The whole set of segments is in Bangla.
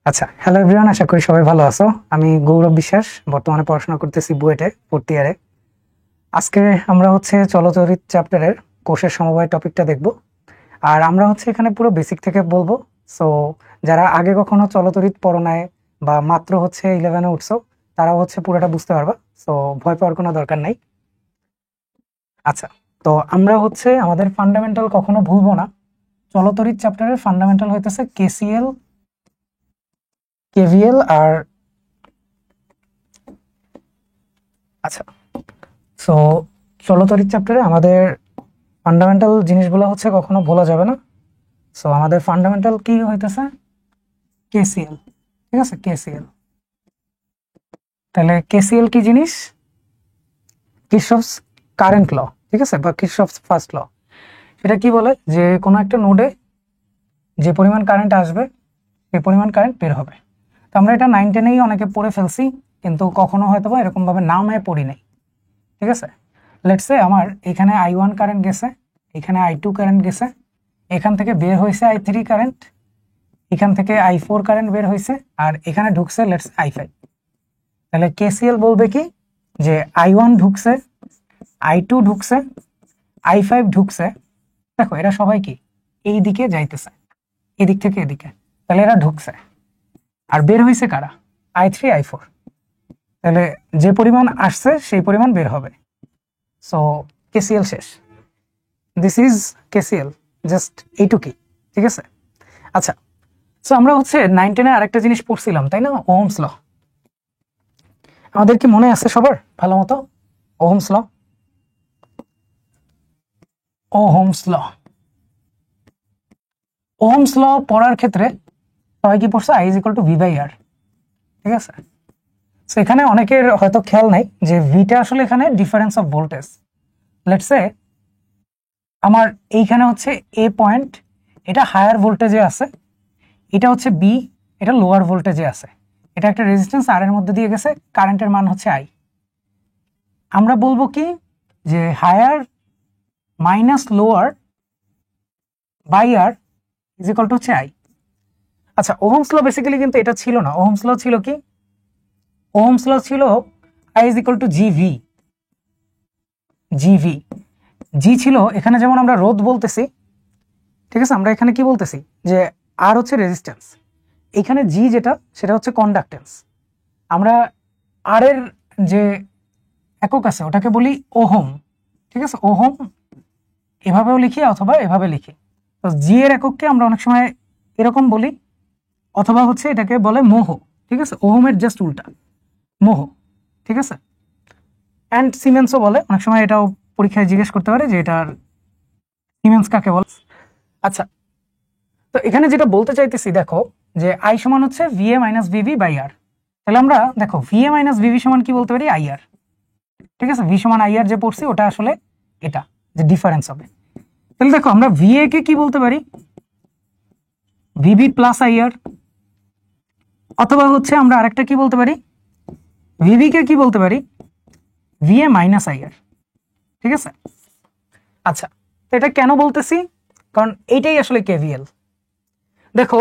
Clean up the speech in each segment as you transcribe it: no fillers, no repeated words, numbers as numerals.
আচ্ছা, হ্যালো এভরিওয়ান, আশা করি সবাই ভালো আছো। আমি গৌরব বিশ্বাস, বর্তমানে পড়াশোনা করতেছি বুয়েটে 4th ইয়ারে। আজকে আমরা চলচ্চিত্র চ্যাপ্টারের কোষের সমবায় টপিকটা দেখব। আর আমরা এখানে পুরো বেসিক থেকে বলবো। সো যারা আগে কখনো চলচ্চিত্র পড়ো নাই বা মাত্র 11-এ উঠছো, তারাও পুরোটা বুঝতে পারবা। সো ভয় পাওয়ার কোনো দরকার নাই। আচ্ছা, তো আমরা আমাদের ফান্ডামেন্টাল কখনো ভুলবো না। চলচ্চিত্র চ্যাপ্টারের ফান্ডামেন্টাল হইতেছে কেসিএল, কেভিএল আর আচ্ছা, সো চলচ্চিত্র চ্যাপ্টারে আমাদের ফান্ডামেন্টাল জিনিসগুলো কখনো ভোলা যাবে না। সো আমাদের ফান্ডামেন্টাল কি হইতেছে? কেসিএল। ঠিক আছে, কেসিএল। তাহলে কেসিএল কি জিনিস? কিরশফস কারেন্ট ল, ঠিক আছে, বা কিরশফস ফার্স্ট ল। এটা কি বলে যে কোনো একটা নোডে যে পরিমাণ কারেন্ট আসবে সেই পরিমাণ কারেন্ট বের হবে। তো আমরা এটা 9-10-এই অনেকে পড়ে ফেলছি, কিন্তু কখনো হয়তো বা এরকম ভাবে নামে পড়ি নাই। ঠিক আছে, লেটস সে আমার এখানে I1 কারেন্ট গেছে, এখানে I2 কারেন্ট গেছে, এখান থেকে বের হয়েছে I3 কারেন্ট, এখান থেকে I4 কারেন্ট বের হয়েছে, আর এখানে ঢুকছে লেটস I5। তাহলে কেসিএল বলবে কি যে I1 ঢুকছে, I2 ঢুকছে, I5 ঢুকছে। দেখো এরা সবাই কি এই দিকে যাইতেছে, এদিক থেকে এদিকে, তাহলে এরা ঢুকছে। আর বের হয়েছে কারা? I3 I4। তাহলে যে পরিমাণ আসছে সেই পরিমাণ বের হবে। সো কেসিএল শেষ। দিস ইজ কেসিএল, জাস্ট এইটুকুই। ঠিক আছে, আচ্ছা। সো আমরা 9-10-এ আরেকটা জিনিস পড়ছিলাম, তাই না? Ohm's law. আমাদের কি মনে আছে সবার ভালো মতো? Ohm's law, Ohm's law. Ohm's law পড়ার ক্ষেত্রে সবাই কি পড়ছে? I = V/R। ঠিক আছে, সো এখানে অনেকের হয়তো খেয়াল নাই যে ভিটা আসলে এখানে difference of voltage. Let's say আমার এইখানে এ পয়েন্ট, এটা হায়ার ভোল্টেজে আছে, এটা বি, এটা লোয়ার ভোল্টেজে আছে, এটা একটা রেজিস্ট্যান্স আর এর মধ্যে দিয়ে গেছে, কারেন্টের মান আই। আমরা বলবো কি যে higher minus lower by R is equal to I. আচ্ছা, ওহমস ল বেসিক্যালি কিন্তু এটা ছিল না। ওহমস ল ছিল কি? ওহমস ল ছিল I is equal to GV. GV, G ছিল এখানে, যেমন আমরা রোধ বলতেছি, ঠিক আছে, আমরা এখানে কি বলতেছি যে আর রেজিস্ট্যান্স, এখানে জি যেটা সেটা কন্ডাক্টেন্স। আমরা আর এর যে একক আছে ওটাকে বলি ওহম। ঠিক আছে, ওহম এভাবেও লিখি অথবা এভাবে লিখি। তো জি এর একককে আমরা অনেক সময় এরকম বলি, অথবা এটাকে বলে মোহ। ঠিক আছে, ওহমের জাস্ট উল্টা, মোহ। ঠিক আছে, অ্যান্ড সিমেন্সও বলে অনেক সময়, এটাও পরীক্ষায় জিজ্ঞেস করতে পারে যে এটার সিমেন্স কাকে বলে। আচ্ছা, তো এখানে যেটা বলতে চাইতেছি, দেখো যে আই সমান VA - VB/R। তাহলে আমরা দেখো VA - VB সমান কি বলতে পারি? IR। ঠিক আছে, ভি সমান IR যে পড়ছি ওটা আসলে এটা যে ডিফারেন্স হবে। তাহলে দেখো আমরা VA কে কি বলতে পারি? VB প্লাস IR, অথবা আমরা আরেকটা কি বলতে পারি? VB কে কি বলতে পারি? VA minus IR। ঠিক আছে, আচ্ছা, তো এটা কেন বলতেছি? কারণ এইটাই আসলে KVL। দেখো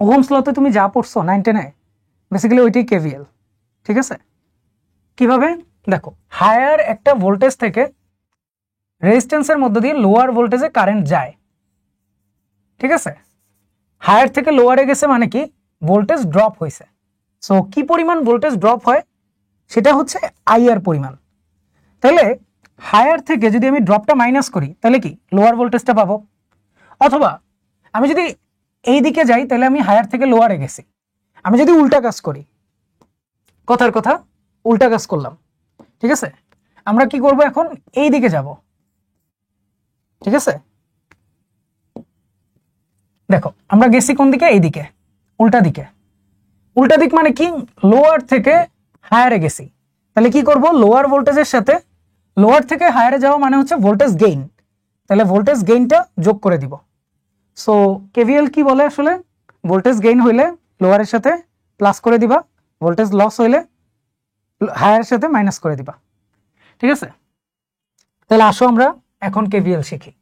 ওহমস লতে তুমি যা পড়ছো 9-10-এ, বেসিক্যালি ওইটাই KVL। ঠিক আছে, কিভাবে? দেখো হায়ার একটা ভোল্টেজ থেকে রেজিস্ট্যান্সের মধ্য দিয়ে লোয়ার ভোল্টেজে কারেন্ট যায়। ঠিক আছে, হায়ার থেকে লোয়ারে গেছে মানে কি? ভোল্টেজ ড্রপ হয়েছে। সো কি পরিমাণ ভোল্টেজ ড্রপ হয় সেটা IR পরিমাণ। তাহলে হায়ার থেকে যদি আমি ড্রপটা মাইনাস করি তাহলে কি লোয়ার ভোল্টেজটা পাবো। অথবা আমি যদি এই দিকে যাই তাহলে আমি হায়ার থেকে লোয়ারে গেছি। আমি যদি উল্টা কাজ করি, কথার কথা উল্টা কাজ করলাম, ঠিক আছে, আমরা কি করব? এখন এই দিকে যাব। ঠিক আছে, দেখো আমরা গেছি কোন দিকে? এই দিকে, উল্টা দিকে। উল্টা দিক মানে কি? লোয়ার থেকে হায়ারে গেছি। তাহলে কি করব? লোয়ার ভোল্টেজের সাথে লোয়ার থেকে হায়ারে যাওয়া মানে ভোল্টেজ গেইন। তাহলে ভোল্টেজ গেইনটা যোগ করে দিব। সো কেভিএল কি বলে আসলে? ভোল্টেজ গেইন হইলে লোয়ারের সাথে প্লাস করে দিবা, ভোল্টেজ লস হইলে হায়ারের সাথে মাইনাস করে দিবা। ঠিক আছে, তাহলে আসো আমরা এখন কেভিএল শিখি।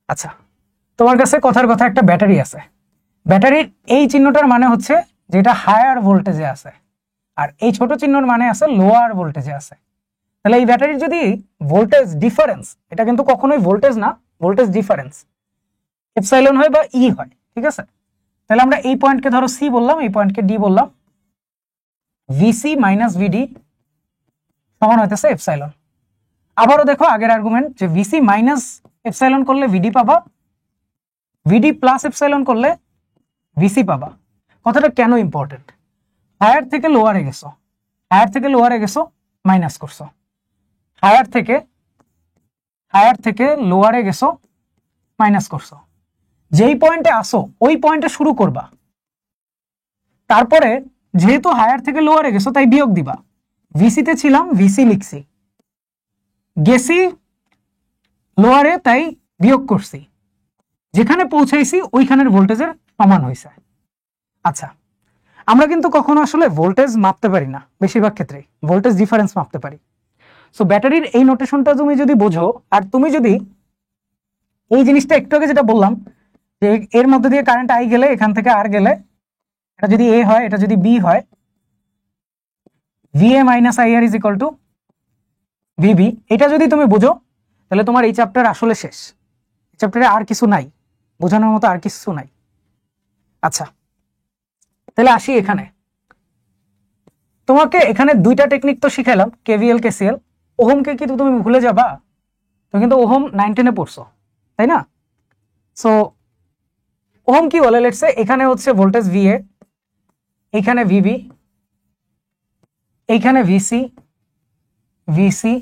আচ্ছা, তো তোমার কাছে কথার কথা একটা ব্যাটারি আছে, ব্যাটারির এই চিহ্নটার মানে হচ্ছে যেটা হায়ার ভোল্টেজে আছে, আর এই ছোট চিহ্নর মানে আছে লোয়ার ভোল্টেজে আছে। তাহলে এই ব্যাটারির যদি ভোল্টেজ ডিফারেন্স, এটা কিন্তু কখনোই ভোল্টেজ না, ভোল্টেজ ডিফারেন্স এপসাইলন হয় বা ই হয়, ঠিক আছে। তাহলে আমরা এই পয়েন্টকে ধরো সি বললাম, এই পয়েন্টকে ডি বললাম, ভিসি মাইনাস ভিডি সমান হইতেছে এপসাইলন। আবারও দেখো আগের আর্গুমেন্ট যে ভিসি মাইনাস এপসাইলন করলে ভিডি পাবা, ভিডি প্লাস এপসাইলন করলে ভিসি পাবা। কথাটা কেন ইম্পর্টেন্ট? হায়ার থেকে লোয়ারে গেছো, হায়ার থেকে লোয়ারে গেছো, মাইনাস করছো, হায়ার থেকে লোয়ারে গেছো, মাইনাস করছো। যেই পয়েন্টে আসো ওই পয়েন্টে শুরু করবা, তারপরে যেহেতু হায়ার থেকে লোয়ারে গেছো তাই বিয়োগ দিবা। ভিসিতে ছিলাম, ভিসি লিখছি, গেছি লোয়ারে তাই বিয়োগ করছি, যেখানে পৌঁছাইছি ওইখানের ভোল্টেজের সমান হয়েছে। আচ্ছা, আমরা কিন্তু কখনো আসলে ভোল্টেজ মাপতে পারি না, বেশিরভাগ ক্ষেত্রে ভোল্টেজ ডিফারেন্স মাপতে পারি। সো ব্যাটারির এই নোটেশনটা তুমি যদি বোঝো, আর তুমি যদি এই জিনিসটা একটু আগে যেটা বললাম যে এর মধ্যে দিয়ে কারেন্ট আই গেলে এখান থেকে আর গেলে, এটা যদি এ হয় এটা যদি বি হয়, VA minus IR is equal to VB, এটা যদি তুমি বুঝো তাহলে তোমার এই চ্যাপ্টার আসলে শেষ। চ্যাপ্টারে আর কিছু নাই, বোঝানোর মতো আর কিছু নাই। আচ্ছা, তাহলে আসি এখানে। তোমাকে এখানে দুইটা টেকনিক তো শিখাইলাম, কেভিএল কেসিএল। ওহমকে কি তুমি ভুলে যাবা? তুমি কিন্তু ওহম 9 10-এ পড়ছো, তাই না? সো ওহম কি বলে, লেটস সে এখানে হচ্ছে ভোল্টেজ ভিএ, এখানে ভিবি, এইখানে ভিসি, ভিসি,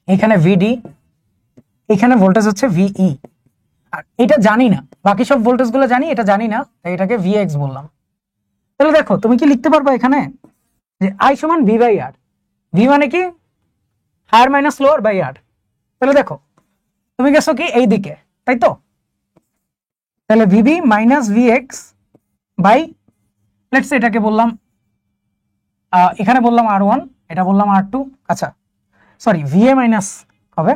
এখানে ভিডি, এখানে ভোল্টেজ হচ্ছে ভিই। আর এটা জানি না, বাকি সব ভোল্টেজ গুলো জানি, এটা জানি না, তাই এটাকে ভিএক্স বললাম। তাহলে দেখো তুমি কি লিখতে পারবা এখানে যে আই সমান ভি বাই আর, ভি মানে কি হায়ার মাইনাস লোয়ার বাই আর। তাহলে দেখো তুমি গেছো কি এই দিকে, তাই তো? তাহলে VB minus VX by, let's say এটাকে বললাম, এখানে বললাম R1, এটা বললাম R2। আচ্ছা সরি, ভিএ মাইনাস হবে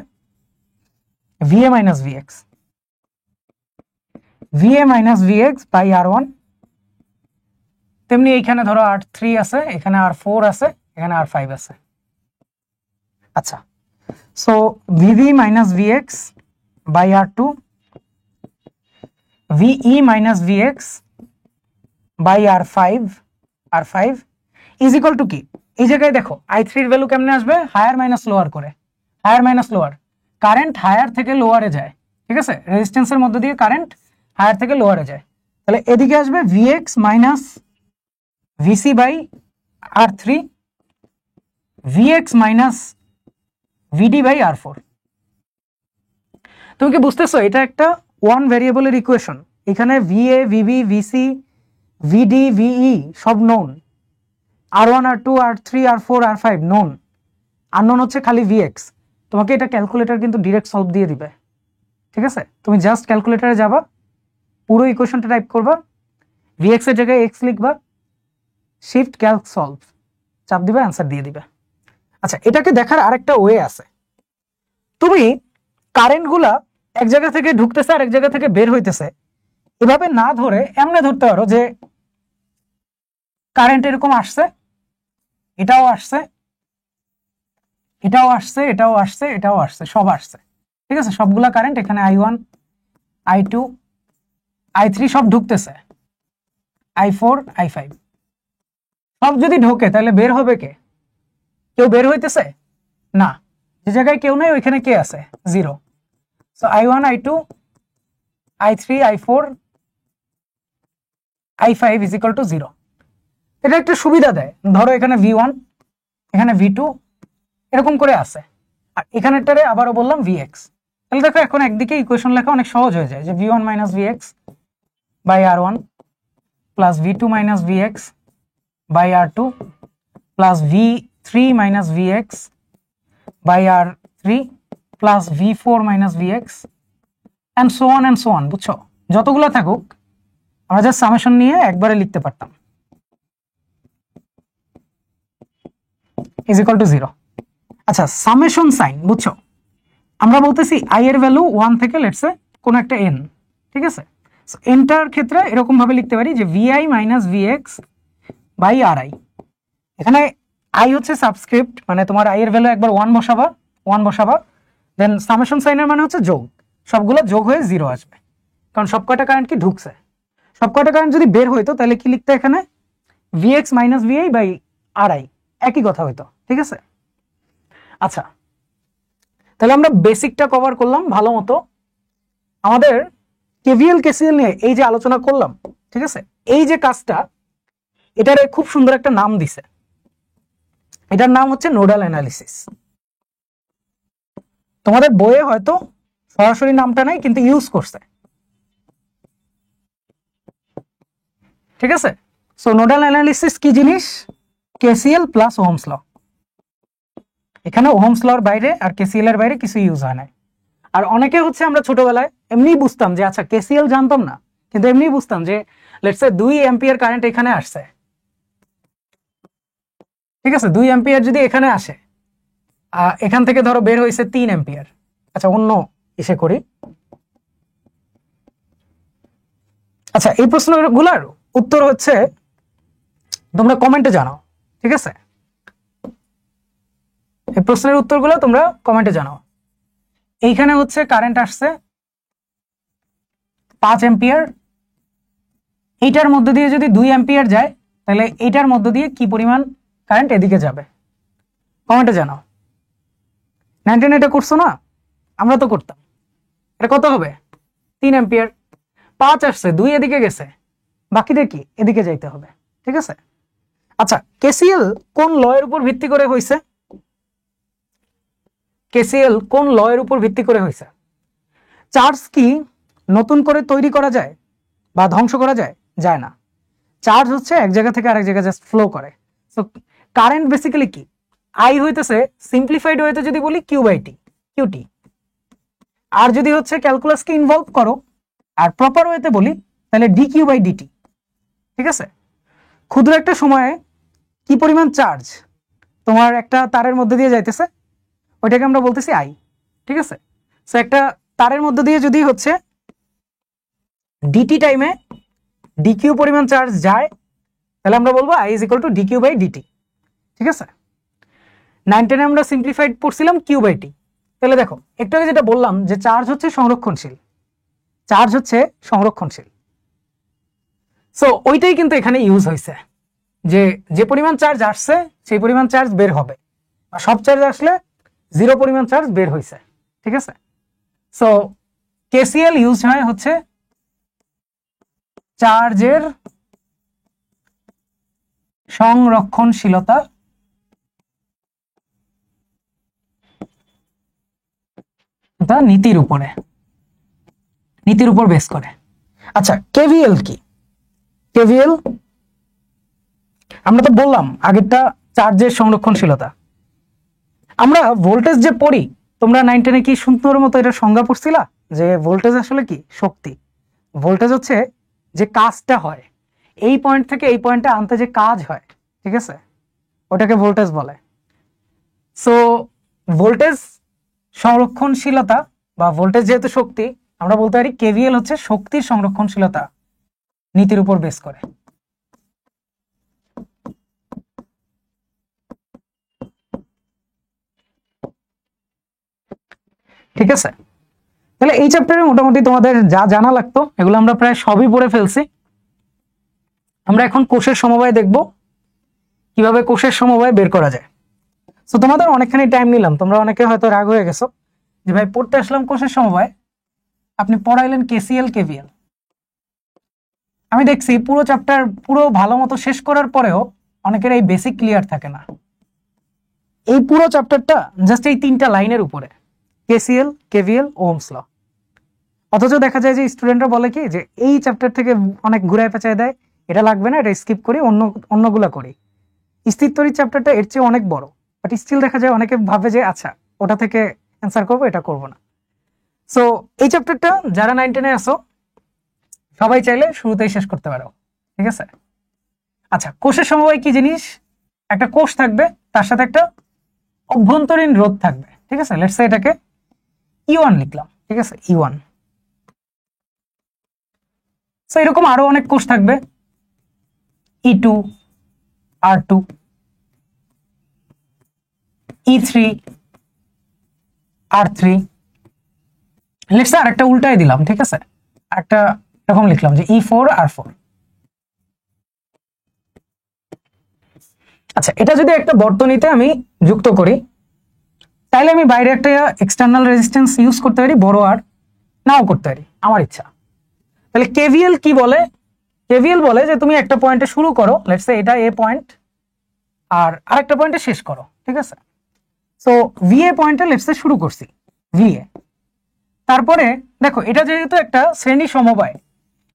VA minus VX, VA minus VX by R1। তেমনি এইখানে ধরো R3 আছে, এখানে R4 আছে, এখানে R5 আছে। আচ্ছা, so VV minus VX by R2, VE minus VX by R5 is equal to কি? এই জায়গায় দেখো I3 এর ভ্যালু কেমনে আসবে? হায়ার মাইনাস লোয়ার করে, higher minus lower, current higher থেকে লোয়ারে যায়, ঠিক আছে? রেজিস্ট্যান্সের মধ্যে দিয়ে কারেন্ট হায়ার থেকে লোয়ারে যায়। তাহলে এদিকে আসবে VX minus VC by R3, VX minus VD by R4। তুমি কি বুঝতেছো? এটা একটা ওয়ান ভেরিয়েবলের ইকুয়েশন। এখানে ভিএ, ভিবি, ভিসি, ভিডি, ভিই সব known, R1 R2 R3 R4 R5 known, unknown হচ্ছে খালি ভিএক্স। তোমাকে এটা ক্যালকুলেটর কিন্তু ডিরেক্ট সলভ দিয়ে দিবে, ঠিক আছে? তুমি জাস্ট ক্যালকুলেটরে যাবা, পুরো ইকুয়েশনটা টাইপ করবা, ভিএক্স এর জায়গায় এক্স লিখবা, শিফট ক্যালক সলভ চাপ দিবে, অ্যান্সার দিয়ে দিবে। আচ্ছা, এটাকে দেখার আরেকটা ওয়ে আছে। তুমি কারেন্টগুলা এক জায়গা থেকে ঢুকতেছে আর এক জায়গা থেকে বের হইতেছে, এভাবে না ধরে এমনি ধরতে পারো যে কারেন্ট এরকম আসছে, এটাও আসছে, এটাও আসছে, এটাও আসছে, এটাও আসছে, সব আসছে, ঠিক আছে? সবগুলা কারেন্ট এখানে I1 I2 I3 সব ঢুকতেছে, I4 I5 সব যদি ঢোকে তাহলে বের হবে কে? কেউ বের হইতেছে না, যে জায়গায় কেউ নাই ওইখানে কে আছে? Zero. So I1 I2 I3 I4 I5 is equal to 0। এটা একটু সুবিধা দেয়, ধরো এখানে V1 এখানে V2 এরকম করে আছে, আর এখানেটারে আবারও বললাম Vx। তাহলে দেখো এখন একদিকে ইকুয়েশন লেখা অনেক সহজ হয়ে যায়, যে V1 minus Vx by R1 plus V2 minus Vx by R2 plus V3 minus Vx by R3 plus V4 minus Vx and so on, বুঝছো? যতগুলো থাকুক আমরা জাস্ট সামেশন নিয়ে একবারে লিখতে পারতাম, ইজ ইকুয়াল টু 0। আচ্ছা, সামেশন সাইন বুঝছো? আমরা বলতেছি আই এর ভ্যালু 1 থেকে লেটস সে কোন একটা n, ঠিক আছে। এনটার ক্ষেত্রে এরকম ভাবে লিখতে পারি যে VI minus VX by R I. এখানে আই হচ্ছে সাবস্ক্রিপ্ট, মানে তোমার আই এর ভ্যালু একবার ওয়ান বসাবা, দেন সামেশন সাইনের মানে হচ্ছে যোগ, সবগুলো যোগ হয়ে 0 আসবে, কারণ সব কয়টা কারেন্ট কি ঢুকছে। সব কয়টা কারেন্ট যদি বের হইতো তাহলে কি লিখতে এখানে VX minus VI by R I, একই কথা হইতো। ঠিক আছে। আচ্ছা, তাহলে আমরা বেসিকটা কভার করলাম ভালো মতো। আমাদের কেভিএল কেসিএল নিয়ে এই যে আলোচনা করলাম, ঠিক আছে, এই যে কাজটা, এটার খুব সুন্দর একটা নাম দিছে, এটার নাম হচ্ছে নোডাল অ্যানালিসিস। তোমাদের বইয়ে হয়তো সরাসরি নামটা নাই, কিন্তু ইউজ করছে। ঠিক আছে। সো নোডাল অ্যানালিসিস কি জিনিস? KCL plus Ohm's law. এখানে ওহমস লর বাইরে আর কেসিএল এর বাইরে কিছু ইউজ হয় না। আর অনেকে হচ্ছে আমরা ছোটবেলায় এমনি বুঝতাম যে আচ্ছা কেসিএল জানতাম না, কিন্তু এমনি বুঝতাম যে লেটস সে 2 অ্যাম্পিয়ার কারেন্ট এখানে আসছে। ঠিক আছে, 2 অ্যাম্পিয়ার যদি এখানে আসে, এখান থেকে ধরো বের হয়েছে 3 অ্যাম্পিয়ার। আচ্ছা, অন্য এসে করি। আচ্ছা, এই প্রশ্নগুলোর উত্তর হচ্ছে তোমরা কমেন্টে জানাও। ঠিক আছে, এই প্রশ্নের উত্তরগুলো তোমরা কমেন্টে জানাও। এইখানে হচ্ছে কারেন্ট আসছে 5 অ্যাম্পিয়ার, এইটার মধ্যে দিয়ে যদি 2 অ্যাম্পিয়ার যায়, তাহলে এইটার মধ্যে দিয়ে কি পরিমাণ কারেন্ট এদিকে যাবে, কমেন্টে জানাও। 19 এটা করছো না? আমরা তো করতাম। এটা কত হবে? 3 অ্যাম্পিয়ার। 5 আসছে, 2 এদিকে গেছে, বাকিটা কি এদিকে যাইতে হবে। ঠিক আছে। আচ্ছা, কেসিএল কোন ল এর উপর ভিত্তি করে হয়েছে? কেসিএল কোন ল এর উপর ভিত্তি করে হয়েছে? চার্জ কি নতুন করে তৈরি করা যায় বা ধ্বংস করা যায়? যায় না। চার্জ হচ্ছে এক জায়গা থেকে আরেক জায়গায় জাস্ট ফ্লো করে। সো কারেন্ট বেসিক্যালি কি? আই হইতেছে সিম্পলিফাইড ওয়েতে যদি বলি কিউ বাই টি, কিউটি। আর যদি হচ্ছে ক্যালকুলাসকে ইনভলভ করো আর প্রপার ওয়েতে বলি, তাহলে ডি কিউ বাই ডিটি। ঠিক আছে। ক্ষুদ্র একটা সময়ে কি পরিমাণ চার্জ তোমার একটা তারের মধ্যে দিয়ে যাইতেছে, ওইটাকে আমরা বলতেছি আই। ঠিক আছে। সো একটা তারের মধ্যে দিয়ে যদি হচ্ছে ডিটি টাইমে ডিকিউ পরিমাণ চার্জ যায়, তাহলে আমরা বলবো I is equal to DQ by DT. ঠিক আছে। 9-10 আমরা সিম্পলিফাইড পড়ছিলাম কিউ বাই টি। তাহলে দেখো একটু আগে যেটা বললাম যে চার্জ হচ্ছে সংরক্ষণশীল, চার্জ হচ্ছে সংরক্ষণশীল। সো ওইটাই কিন্তু এখানে ইউজ হয়েছে, যে যে পরিমাণ চার্জ আসছে সেই পরিমাণ চার্জ বের হবে, আর সব চার্জ আসলে 0 পরিমাণ চার্জ বের হয়েছে। ঠিক আছে। সো কেসিএল ইউজ হয় হচ্ছে চার্জের সংরক্ষণশীলতা নীতির উপর বেস করে। আচ্ছা, কেভিএল কি? কেভিএল আমরা তো বললাম আগেরটা চার্জের সংরক্ষণশীলতা। আমরা ভোল্টেজ যে পড়ি, তোমরা 9-10 কি সুন্দর মতো এটা সংজ্ঞা পড়ছিলা যে ভোল্টেজ আসলে কি? শক্তি। ভোল্টেজ হচ্ছে যে কাজটা হয়, এই পয়েন্ট থেকে এই পয়েন্টে আনতে যে কাজ হয়, ঠিক আছে, ওটাকে ভোল্টেজ বলে। সো ভোল্টেজ সংরক্ষণশীলতা বা ভোল্টেজ যেহেতু শক্তি, আমরা বলতে পারি কেভিএল হচ্ছে শক্তির সংরক্ষণশীলতা নীতির উপর বেস করে। ঠিক আছে। তাহলে এই চ্যাপ্টারে মোটামুটি তোমাদের যা জানা লাগতো এগুলো আমরা প্রায় সবই পড়ে ফেলছি। আমরা এখন কোষের সমবায় দেখব, কিভাবে কোষের সমবায় বের করা যায়। তো তোমাদের অনেকখানি টাইম নিলাম, তোমরা অনেকে হয়তো রাগ হয়ে গেছো যে ভাই পড়তে আসলাম কোষের সমবায়, আপনি পড়াইলেন কেসিএল কেভিএল। আমি দেখছি পুরো চ্যাপ্টার পুরো ভালো মতো শেষ করার পরেও অনেকের এই বেসিক ক্লিয়ার থাকে না। এই পুরো চ্যাপ্টারটা জাস্ট এই 3টা লাইনের উপরে, কেসিএল কেভিএল ওহমস ল। অথচ দেখা যায় যে স্টুডেন্টরা বলে কি যে এই চ্যাপ্টার থেকে অনেক ঘুরায় পেঁচায় দেয়, এটা লাগবে না, এটা স্কিপ করি, অন্যগুলা করি। স্থিরতরির চ্যাপ্টারটা এর চেয়ে অনেক বড়, বাট স্টিল দেখা যায় অনেকে ভাবে যে আচ্ছা ওটা থেকে অ্যান্সার করবো, এটা করবো না। সো এই চ্যাপ্টারটা যারা 9-10 আসো সবাই চাইলে শুরুতেই শেষ করতে পারো। ঠিক আছে। আচ্ছা, কোষের সমবায় কি জিনিস? একটা কোষ থাকবে, তার সাথে একটা অভ্যন্তরীণ রোধ থাকবে। ঠিক আছে, লেটস সে এটাকে E1 লিখলাম। ঠিক আছে, E1। সো এরকম আরো অনেক কোষ থাকবে, E2, R2, E3, R3। Let's আর একটা উল্টাই দিলাম, ঠিক আছে, একটা এরকম লিখলাম যে E4, R4। আচ্ছা, এটা যদি একটা বর্তনীতে আমি যুক্ত করি, তাহলে আমি বাইরে একটা এক্সটার্নাল রেজিস্ট্যান্স ইউজ করতে পারি, বড় আর নাও করতে পারি, আমার ইচ্ছা। তাহলে কেভিএল কি বলে? কেভিএল বলে যে তুমি একটা পয়েন্টে শুরু করো, লেটস সে এটা এ পয়েন্ট, আর আরেকটা পয়েন্টে শেষ করো, ঠিক আছে। সো ভিএ পয়েন্টে লেটস সে শুরু করছি, ভিএ। তারপরে দেখো এটা যেহেতু একটা শ্রেণী সমবায়,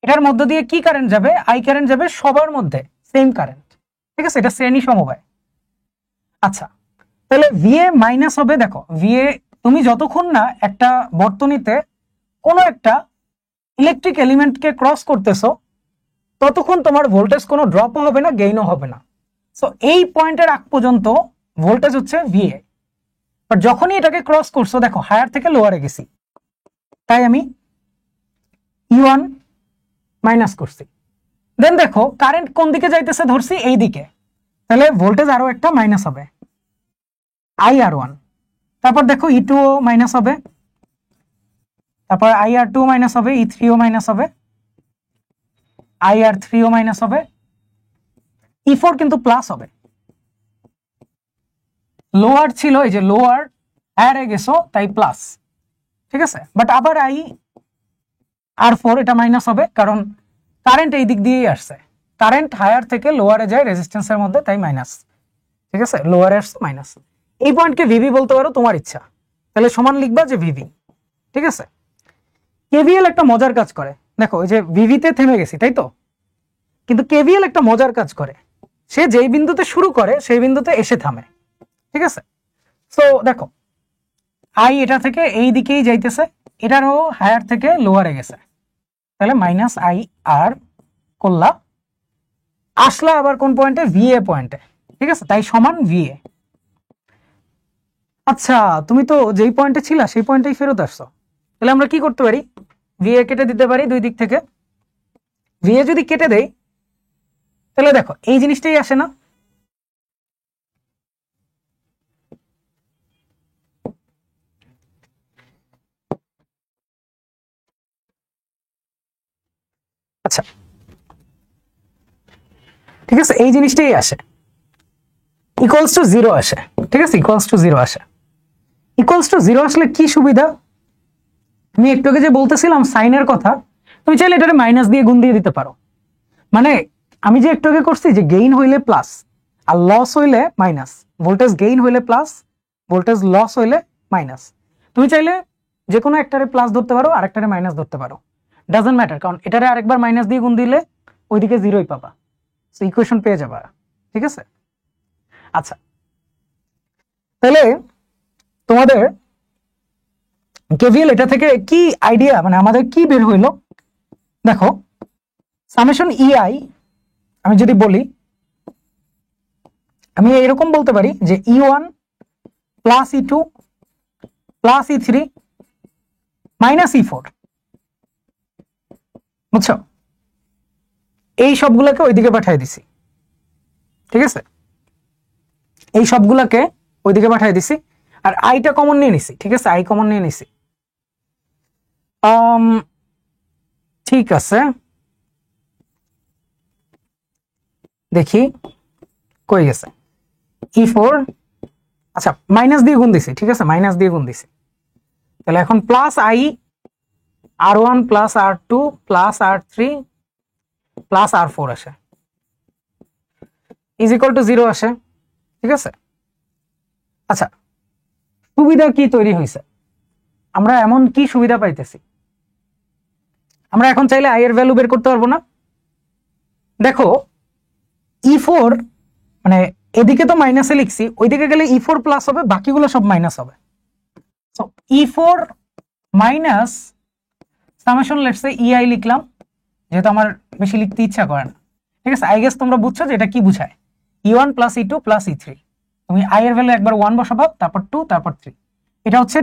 এটার মধ্য দিয়ে কি কারেন্ট যাবে? আই কারেন্ট যাবে সবার মধ্যে, সেম কারেন্ট, ঠিক আছে, এটা শ্রেণী সমবায়। আচ্ছা, তাহলে ভিএ মাইনাস হবে, দেখো ভিএ তুমি যতক্ষণ না একটা বর্তনীতে কোনো একটা ইলেকট্রিক এলিমেন্টকে ক্রস করতেছো, ততক্ষণ তোমার ভোল্টেজ কোনো ড্রপও হবে না, গেইনও হবে না। সো এই পয়েন্টের আগ পর্যন্ত ভোল্টেজ হচ্ছে ভিএ। বাট যখনই এটাকে ক্রস করছো, দেখো হায়ার থেকে লোয়ারে গেছি, তাই আমি E1 মাইনাস করছি। দেন দেখো কারেন্ট কোন দিকে যাইতেছে, ধরছি এই দিকে, তাহলে ভোল্টেজ আরো একটা মাইনাস হবে, IR1। তারপর দেখো E2 মাইনাস হবে, তারপর IR2 মাইনাস হবে, E3 মাইনাস হবে, IR3 মাইনাস হবে, E4 কিন্তু প্লাস হবে। লোয়ার ছিল, এই যে লোয়ার হায়ারে গেছো তাই প্লাস, ঠিক আছে। বাট আবার IR4 এটা মাইনাস হবে, কারণ কারেন্ট এই দিক দিয়েই আসছে, কারেন্ট হায়ার থেকে লোয়ারে যায় রেজিস্ট্যান্সের মধ্যে, তাই মাইনাস, ঠিক আছে, লোয়ারে আসছে মাইনাস। এই পয়েন্টকে ভিভি বলতে পারো, তোমার ইচ্ছা। তাহলে সমান লিখবা যে ভিভি, ঠিক আছে। কেভিএল একটা মজার কাজ করে, দেখো ওই যে ভিভিতে থেমে গেছি, তাই তো, কিন্তু কেভিএল একটা মজার কাজ করে, সে যেই বিন্দুতে শুরু করে সেই বিন্দুতে এসে থামে, ঠিক আছে। সো দেখো আই এটা থেকে এই দিকেই যাইতেছে, এটারও হায়ার থেকে লোয়ারে গেছে, তাহলে মাইনাস আই আর করলা, আসলা আবার কোন পয়েন্টে? ভিএ পয়েন্টে, ঠিক আছে, তাই সমান ভিএ। আচ্ছা, তুমি তো যেই পয়েন্টে ছিলা সেই পয়েন্টেই ফেরত আসছো, তাহলে আমরা কি করতে পারি? ভিএ কেটে দিতে পারি দুই দিক থেকে। ভিএ যদি কেটে দেই, তাহলে দেখো এই জিনিসটাই আসে না, আচ্ছা ঠিক আছে, এই জিনিসটাই আসে, ইকুয়ালস টু জিরো আসে, ঠিক আছে, ইকুয়ালস টু জিরো আসে। ইকুয়ালস টু জিরো আসলে কি সুবিধা? আমি একটু আগে যে বলতেছিলাম সাইনের কথা, তুমি চাইলে এটারে মাইনাস দিয়ে গুণ দিয়ে দিতে পারো। মানে আমি যে একটু আগে করছি যে গেইন হইলে প্লাস আর লস হইলে মাইনাস, ভোল্টেজ গেইন হইলে প্লাস, ভোল্টেজ লস হইলে মাইনাস। তুমি চাইলে যে কোনো একটারে প্লাস ধরতে পারো, আরেকটারে মাইনাস ধরতে পারো, ডাজন্ট ম্যাটার, কারণ এটারে আরেকবার মাইনাস দিয়ে গুণ দিলে ওইদিকে জিরোই পাবা, সো ইকুয়েশন পেয়ে যাবা, ঠিক আছে। আচ্ছা, তাহলে তোমাদের কেভিএল এটা থেকে কি আইডিয়া, মানে আমাদের কি বের হইলো? দেখো সামেশন ইআই আমি যদি বলি, আমি এরকম বলতে পারি যে E1 plus E2 plus E3 minus E4, বুঝছো? এই সবগুলোকে ওইদিকে পাঠিয়ে দিছি, ঠিক আছে, এই সবগুলোকে ওইদিকে পাঠিয়ে দিছি, আর আইটা কমন নিয়ে নিছি, ঠিক আছে, আই কমন নিয়ে নিছি। ঠিক আছে, দেখি কই গেছে E4, আচ্ছা মাইনাস দিয়ে গুণ দিছি, ঠিক আছে, মাইনাস দিয়ে গুণ দিছি। তাহলে এখন plus I R1 plus R2 plus R3 plus R4 আসে, ইজ ইকুয়াল টু জিরো আসে, ঠিক আছে। আচ্ছা, সুবিধা কি তৈরি হয়েছে? আমরা এমন কি সুবিধা পাইতেছি? আমরা এখন চাইলে আই এর ভ্যালু বের করতে পারবো না? দেখো E4, মানে এদিকে তো মাইনাসে লিখছি, ওইদিকে গেলে E4 প্লাস হবে, বাকিগুলো সব মাইনাস হবে। So E4 minus summation let's say EI লিখলাম, যেহেতু আমার বেশি লিখতে ইচ্ছা করে না, ঠিক আছে। আই গেস তোমরা বুঝছো যে এটা কি বুঝায়, E1 plus E2 plus E3। তুমি আই এর ভ্যালু একবার 1 বসাবা, তারপর 2, তারপর 3। এটা হচ্ছে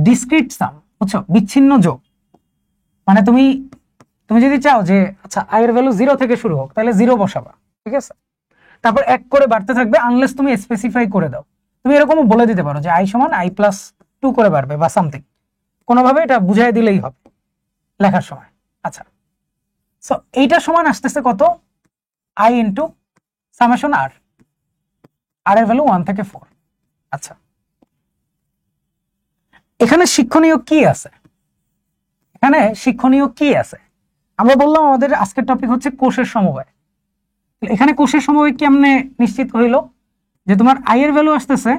ডিসক্রিট সাম, বুঝছো, বিচ্ছিন্ন যোগ। মানে তুমি তুমি যদি চাও যে আচ্ছা আই এর ভ্যালু 0 থেকে শুরু হোক, তাহলে 0 বসাবা, ঠিক আছে? তারপর 1 করে বাড়তে থাকবে, আনলেস তুমি স্পেসিফাই করে দাও। তুমি এরকমও বলে দিতে পারো যে আই সমান আই প্লাস 2 করে বাড়বে বা সামথিং, কোনোভাবে এটা বুঝাই দিলেই হবে লেখার সময়। আচ্ছা, সো এইটা সমান আসতেছে কত? আই ইন্টু সামেশন আর, আর এর ভ্যালু 1 থেকে 4। আচ্ছা, এখানে শিক্ষণীয় কি আছে? এখানে শিক্ষণীয় কি আছে? আমরা বললাম আমাদের আজকের টপিক হচ্ছে কোষের সমবায়। এখানে কোষের সমবায় কেমনে নিশ্চিত হইল? যে তোমার আই এর ভ্যালু আসতেছে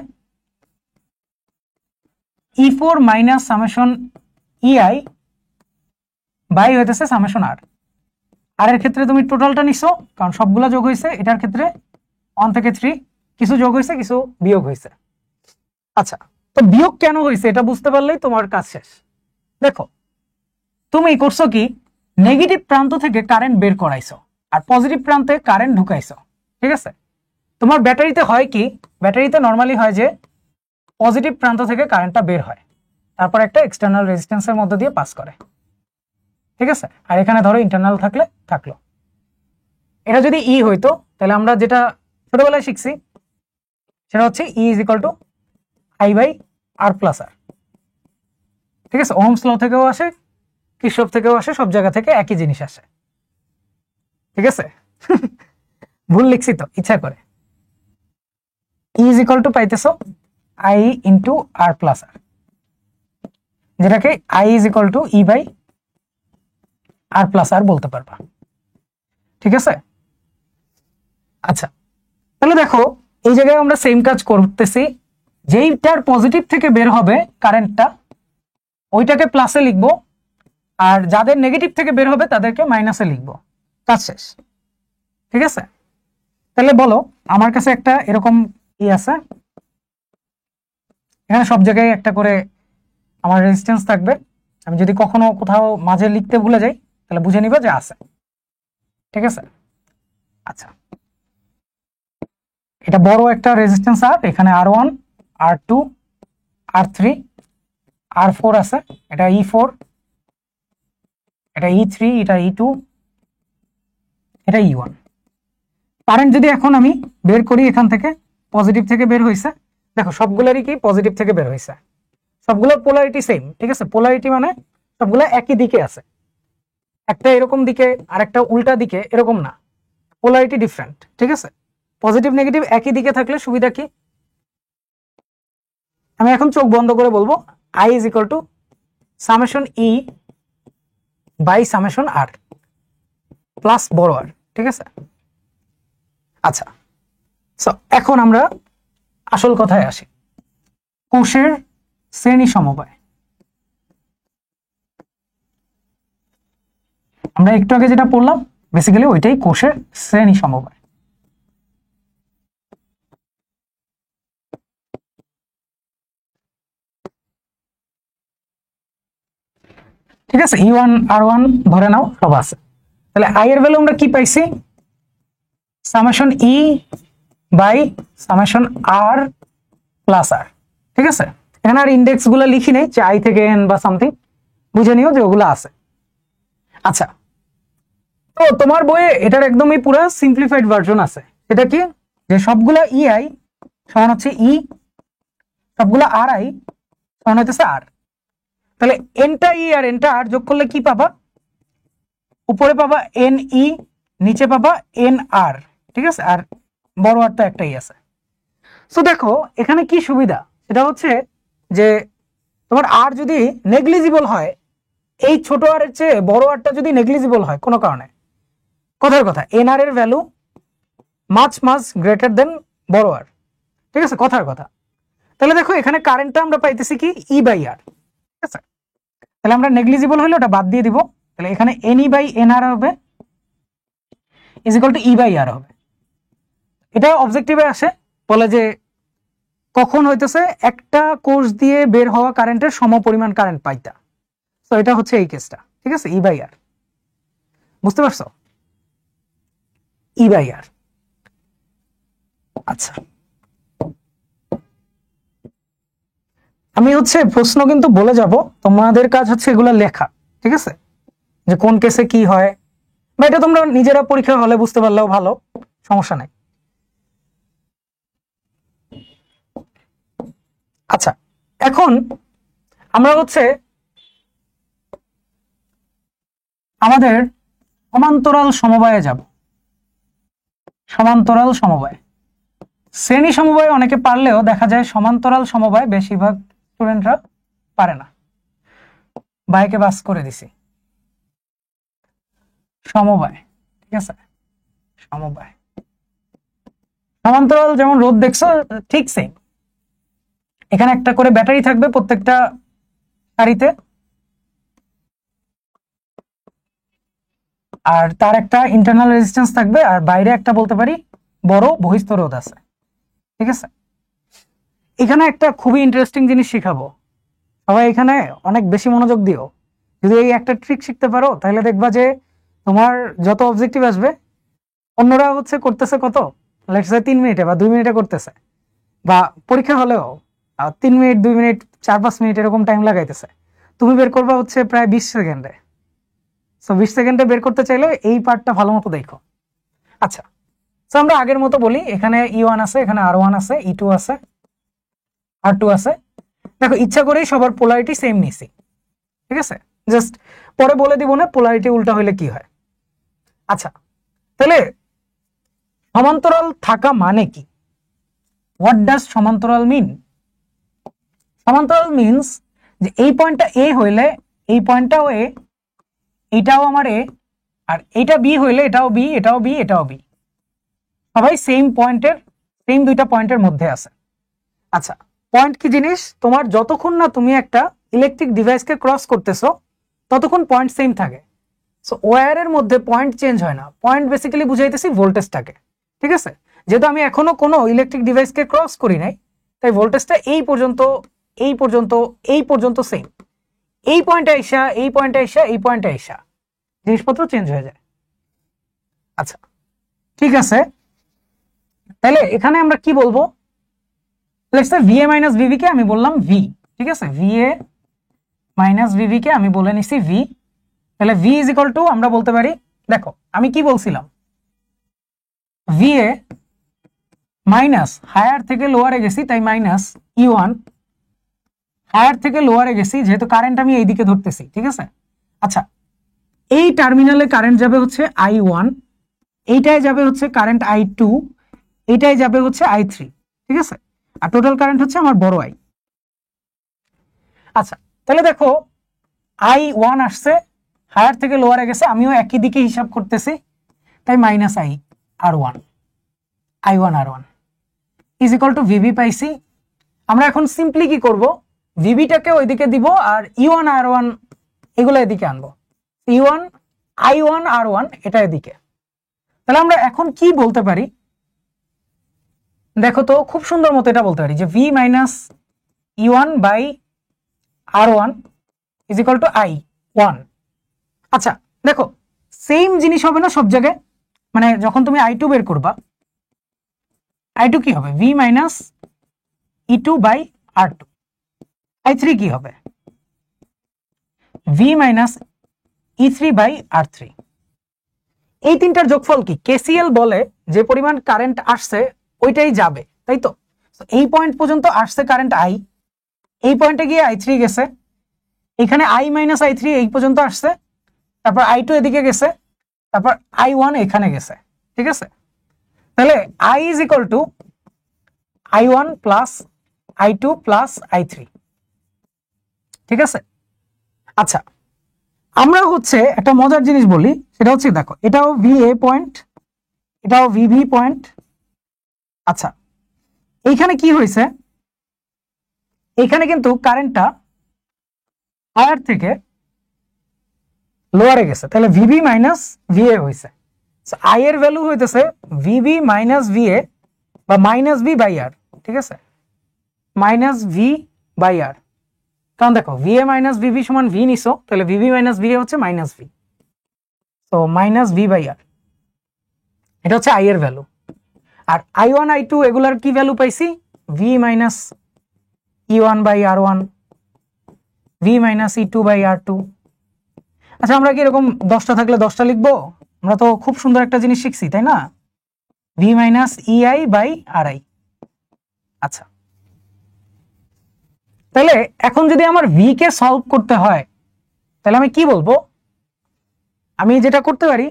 E4 minus summation EI by হইতেছে সামেশন আর। আর এর ক্ষেত্রে তুমি টোটালটা নিছো, কারণ সবগুলা যোগ হয়েছে। এটার ক্ষেত্রে 1 থেকে 3 কিছু যোগ হয়েছে, কিছু বিয়োগ হয়েছে। আচ্ছা, তো বিয়োগ কেন হয়েছে এটা বুঝতে পারলেই তোমার কাজ শেষ। দেখো, তুমি করছো কি, নেগেটিভ প্রান্ত থেকে কারেন্ট বের করাইছো আর পজিটিভ প্রান্তে কারেন্ট ঢুকাইছো, ঠিক আছে? তোমার ব্যাটারিতে হয় কি, ব্যাটারিতে নর্মালি হয় যে পজিটিভ প্রান্ত থেকে কারেন্টটা বের হয়, তারপর একটা এক্সটার্নাল রেজিস্ট্যান্সের মধ্যে দিয়ে পাস করে, ঠিক আছে? আর এখানে ধরো ইন্টারনাল থাকলে থাকলো। এটা যদি ই হইতো, তাহলে আমরা যেটা ছোটবেলায় শিখছি সেটা হচ্ছে E is equal to I by R plus R, ঠিক আছে? ওহমস ল থেকেও আসে, কিরশফ থেকেও আসে, সব জায়গা থেকে একই জিনিস আসে, ঠিক আছে? ভুল লিখছি তো ইচ্ছা করে। ই ইজ ইকুয়াল টু পাইতেছো I into R plus R, যেটাকে I is equal to E by R plus R বলতে পারবা, ঠিক আছে? আচ্ছা, তাহলে দেখো এই জায়গায় আমরা সেম কাজ করতেছি। যেইটার পজিটিভ থেকে বের হবে কারেন্টটা, ওইটাকে প্লাসে লিখবো, আর যাদের নেগেটিভ থেকে বের হবে তাদেরকে মাইনাসে লিখবো, কাজ শেষ, ঠিক আছে? তাহলে বলো, আমার কাছে একটা এরকম ই আছে, এখানে সব জায়গায় একটা করে আমার রেজিস্ট্যান্স থাকবে। আমি যদি কখনো কোথাও মাঝে লিখতে ভুলে যাই তাহলে বুঝে নিবা যে আছে, ঠিক আছে? আচ্ছা, এটা বড় একটা রেজিস্ট্যান্স আর, এখানে R1 R2 R3 R4 আছে, এটা E4, এটা E3, এটা E2, এটা E1। কারেন্ট যদি এখন আমি বের করি এখান থেকে, পজিটিভ থেকে বের হয়েছে, দেখো সবগুলোরই কি পজিটিভ থেকে বের হয়েছে, সবগুলোর পোলারিটি সেম, ঠিক আছে? পোলারিটি মানে সবগুলো একই দিকে আছে, একটা এরকম দিকে আর একটা উল্টা দিকে, এরকম না, পোলারিটি ডিফারেন্ট, ঠিক আছে? পজিটিভ নেগেটিভ একই দিকে থাকলে সুবিধা কি, আমি এখন চোখ বন্ধ করে বলবো I is equal to summation E by summation R plus বড় আর, ঠিক আছে? আচ্ছা, সো এখন আমরা আসল কথায় আসি, কোষের শ্রেণী সমবায়। আমরা একটু আগে যেটা পড়লাম বেসিক্যালি ওইটাই কোষের শ্রেণী সমবায়। ঠিক আছে, E1 R1 ধরে নাও সব আছে। তাহলে আই এর ভ্যালু আমরা কি পাইছি? Summation E by summation R plus R, ঠিক আছে? এখানে আর ইন্ডেক্স গুলো লিখি নেই যে আই থেকে এন বা সামথিং, বুঝে নিও যে ওগুলো আছে। আচ্ছা, তো তোমার বইয়ে এটার একদমই পুরো সিম্পলিফাইড ভার্সন আছে। এটা কি, যে সবগুলা ইআই সমান হচ্ছে ই, সবগুলা আর আই সমান হচ্ছে আর। তাহলে এনটা ই আর এনটা আর যোগ করলে কি পাবা? উপরে পাবা এন ই, নিচে পাবা এন আর, ঠিক আছে? আর বড় আর তো একটাই আছে। সো দেখো এখানে কি সুবিধা, সেটা হচ্ছে যে তোমার আর যদি নেগলিজিবল হয়, এই ছোট আর এর চেয়ে বড় আরটা যদি নেগলিজিবল হয় কোনো কারণে, কথার কথা এন আর এর value much much greater than বড় আর, ঠিক আছে? কথার কথা। তাহলে দেখো এখানে কারেন্টটা আমরা পাইতেছি কি ই বাই আর, ঠিক আছে? তাহলে আমরা নেগলিজিবল হলে ওটা বাদ দিয়ে দিব। তাহলে এখানে N E by N R হবে is equal to E by R হবে। এটা অবজেক্টিভে আসে, বলে যে কখন হইতেছে একটা কোষ দিয়ে বের হওয়া কারেন্টের সমপরিমাণ কারেন্ট পাইতা। তো এটা হচ্ছে এই কেসটা, ঠিক আছে? ই বাই আর, বুঝতে পারছো? ই বাই আর। আচ্ছা, আমি হচ্ছে প্রশ্ন কিন্তু বলে যাব, তোমাদের কাজ হচ্ছে এগুলো লেখা, ঠিক আছে? যে কোন কেসে কি হয়, বা এটা তোমরা নিজেরা পরীক্ষা হলে বুঝতে পারলেও ভালো, সমস্যা নাই। আচ্ছা, এখন আমরা হচ্ছে আমাদের সমান্তরাল সমবায়ে যাব। সমান্তরাল সমবায়, শ্রেণী সমবায় অনেকে পারলেও দেখা যায় সমান্তরাল সমবায় বেশিরভাগ স্টুডেন্টরা পারে না। বাইকে বাস করে দিছি। সমবায়, ঠিক আছে, সমবায় সমান্তরাল যেমন রোদ দেখছো ঠিক সেম। এখানে একটা করে ব্যাটারি থাকবে প্রত্যেকটা সারিতে, আর তার একটা ইন্টারনাল রেজিস্ট্যান্স থাকবে, আর বাইরে একটা বলতে পারি বড় বহিস্থ রোধ আছে, ঠিক আছে। এখানে একটা খুবই ইন্টারেস্টিং জিনিস শিখাবো, সবাই এখানে অনেক বেশি মনোযোগ দিও। যদি এই একটা ট্রিক শিখতে পারো তাহলে দেখবা যে তোমার যত অবজেক্টিভ আসবে, অন্যরা হচ্ছে করতেছে কত, লেটস সে 3 মিনিটে বা 2 মিনিটে করতেছে, বা পরীক্ষা হলেও 3 মিনিট 2 মিনিট 4-5 মিনিট এরকম টাইম লাগাইতেছে, তুমি বের করবা হচ্ছে প্রায় 20 সেকেন্ডে। সো 20 সেকেন্ডে বের করতে চাইলে এই পার্টটা ভালো মতো দেখো। আচ্ছা, তো আমরা আগের মতো বলি, এখানে E1 আছে, এখানে R1 আছে, E2 আছে, R2 আছে। দেখো ইচ্ছা করেই সবার পোলারিটি সেম নিছি, ঠিক আছে, জাস্ট পরে বলে দিব না পোলারিটি উল্টা হইলে কি হয়। আচ্ছা, তাহলে সমান্তরাল থাকা মানে কি? হোয়াট ডাজ সমান্তরাল মিন? সমান্তরাল মিনস যে এই পয়েন্টটা এ হইলে এই পয়েন্টটাও এ, এইটাও আমার এ, আর এইটা বি হইলে এটাও বি, এটাও বি, এটাও বি, সবাই সেম পয়েন্টের, সেম দুইটা পয়েন্টের মধ্যে আছে। আচ্ছা, পয়েন্ট কি জিনিস? তোমার যতক্ষণ না তুমি একটা ইলেকট্রিক ডিভাইসকে ক্রস করতেছো ততক্ষণ পয়েন্ট সেম থাকে। সো ওয়্যারের মধ্যে পয়েন্ট চেঞ্জ হয় না। পয়েন্ট বেসিক্যালি বুঝাইতেছি ভোল্টেজটাকে, ঠিক আছে। যেহেতু আমি এখনো কোনো ইলেকট্রিক ডিভাইসকে ক্রস করি নাই, তাই ভোল্টেজটা এই পর্যন্ত, এই পর্যন্ত, এই পর্যন্ত সেম। এই পয়েন্টে আইসা, এই পয়েন্টে আইসা, এই পয়েন্টে আইসা জিনিসপত্র চেঞ্জ হয়ে যায়। আচ্ছা, ঠিক আছে, তাহলে এখানে আমরা কি বলবো? Let's say VA minus VB কে আমি বললাম V, ঠিক আছে, VA মাইনাস VB কে আমি বলে নিছি V। তাহলে V ইজ ইকুয়াল টু আমরা বলতে পারি, দেখো আমি কি বলছিলাম, VA মাইনাস হায়ার থেকে লোয়ারে গেছি তাই মাইনাস E1, হায়ার থেকে লোয়ারে গেছি যেহেতু কারেন্ট আমি এইদিকে ধরতেছি, ঠিক আছে। আচ্ছা, এই টার্মিনালে কারেন্ট যাবে হচ্ছে I1, এইটাই যাবে হচ্ছে কারেন্ট I2, এইটাই যাবে হচ্ছে I3, ঠিক আছে, আর টোটাল কারেন্ট হচ্ছে আমার বড় I। আচ্ছা, তাহলে দেখো I1 আসছে, হায়ার থেকে লোয়ারে গেছে, আমিও একই দিকে হিসাব করতেছি, তাই minus I1 R1 is equal two VB পাইছি। আমরা এখন সিম্পলি কি করব, VB-টাকে ওইদিকে দিব আর E1 R1 এগুলো এদিকে আনবো, I1 R1 এটা এদিকে। তাহলে আমরা এখন কি বলতে পারি, দেখো তো খুব সুন্দর মতো এটা বলতে পারি যে V minus E1 by R1 is equal to I1। আচ্ছা, দেখো সেম জিনিস হবে না সব জায়গায়, মানে যখন তুমি I2 বের করবা, I2 কি হবে? V minus E2 by R2। I3 কি হবে? V minus E3 by R3। এই তিনটার যোগফল কি? KCL বলে যে পরিমাণ কারেন্ট আসছে ওইটাই যাবে, তাই তো। এই পয়েন্ট পর্যন্ত আসছে কারেন্ট I, এই পয়েন্টে গিয়ে I3 গেছে, এখানে I মাইনাস I3 এই পর্যন্ত আসছে, তারপর I2 এদিকে গেছে, তারপর I1 এখানে গেছে, ঠিক আছে। তাহলে I is equal to I1 plus I2 plus I3, ঠিক আছে। আচ্ছা, আমরা হচ্ছে একটা মজার জিনিস বলি, সেটা হচ্ছে দেখো এটাও VA পয়েন্ট, এটাও VB পয়েন্ট। আচ্ছা, এইখানে কি হয়েছে, এখানে কিন্তু কারেন্টটা হায়ার থেকে লোয়ারে গেছে, তাহলে VB মাইনাস VA হয়েছে। I এর ভ্যালু হইতেছে VB মাইনাস VA বা মাইনাস V বাই R, ঠিক আছে, মাইনাস V বাই R। কারণ দেখো VA মাইনাস VB সমান V নিছো, তাহলে VB মাইনাস VA হচ্ছে মাইনাস V, তো মাইনাস V বাই R, এটা হচ্ছে I এর ভ্যালু। আর I1 I2 এগুলার কি ভ্যালু পাইছি? V minus E1 by R1, V minus E2 by R2। আচ্ছা আমরা কি এরকম 10টা থাকলে 10টা লিখবো? আমরা তো খুব সুন্দর একটা জিনিস শিখছি, তাই না? V minus EI by R I. আচ্ছা, তাহলে এখন যদি আমার ভি কে সলভ করতে হয় তাহলে আমি কি বলবো? আমি যেটা করতে পারি,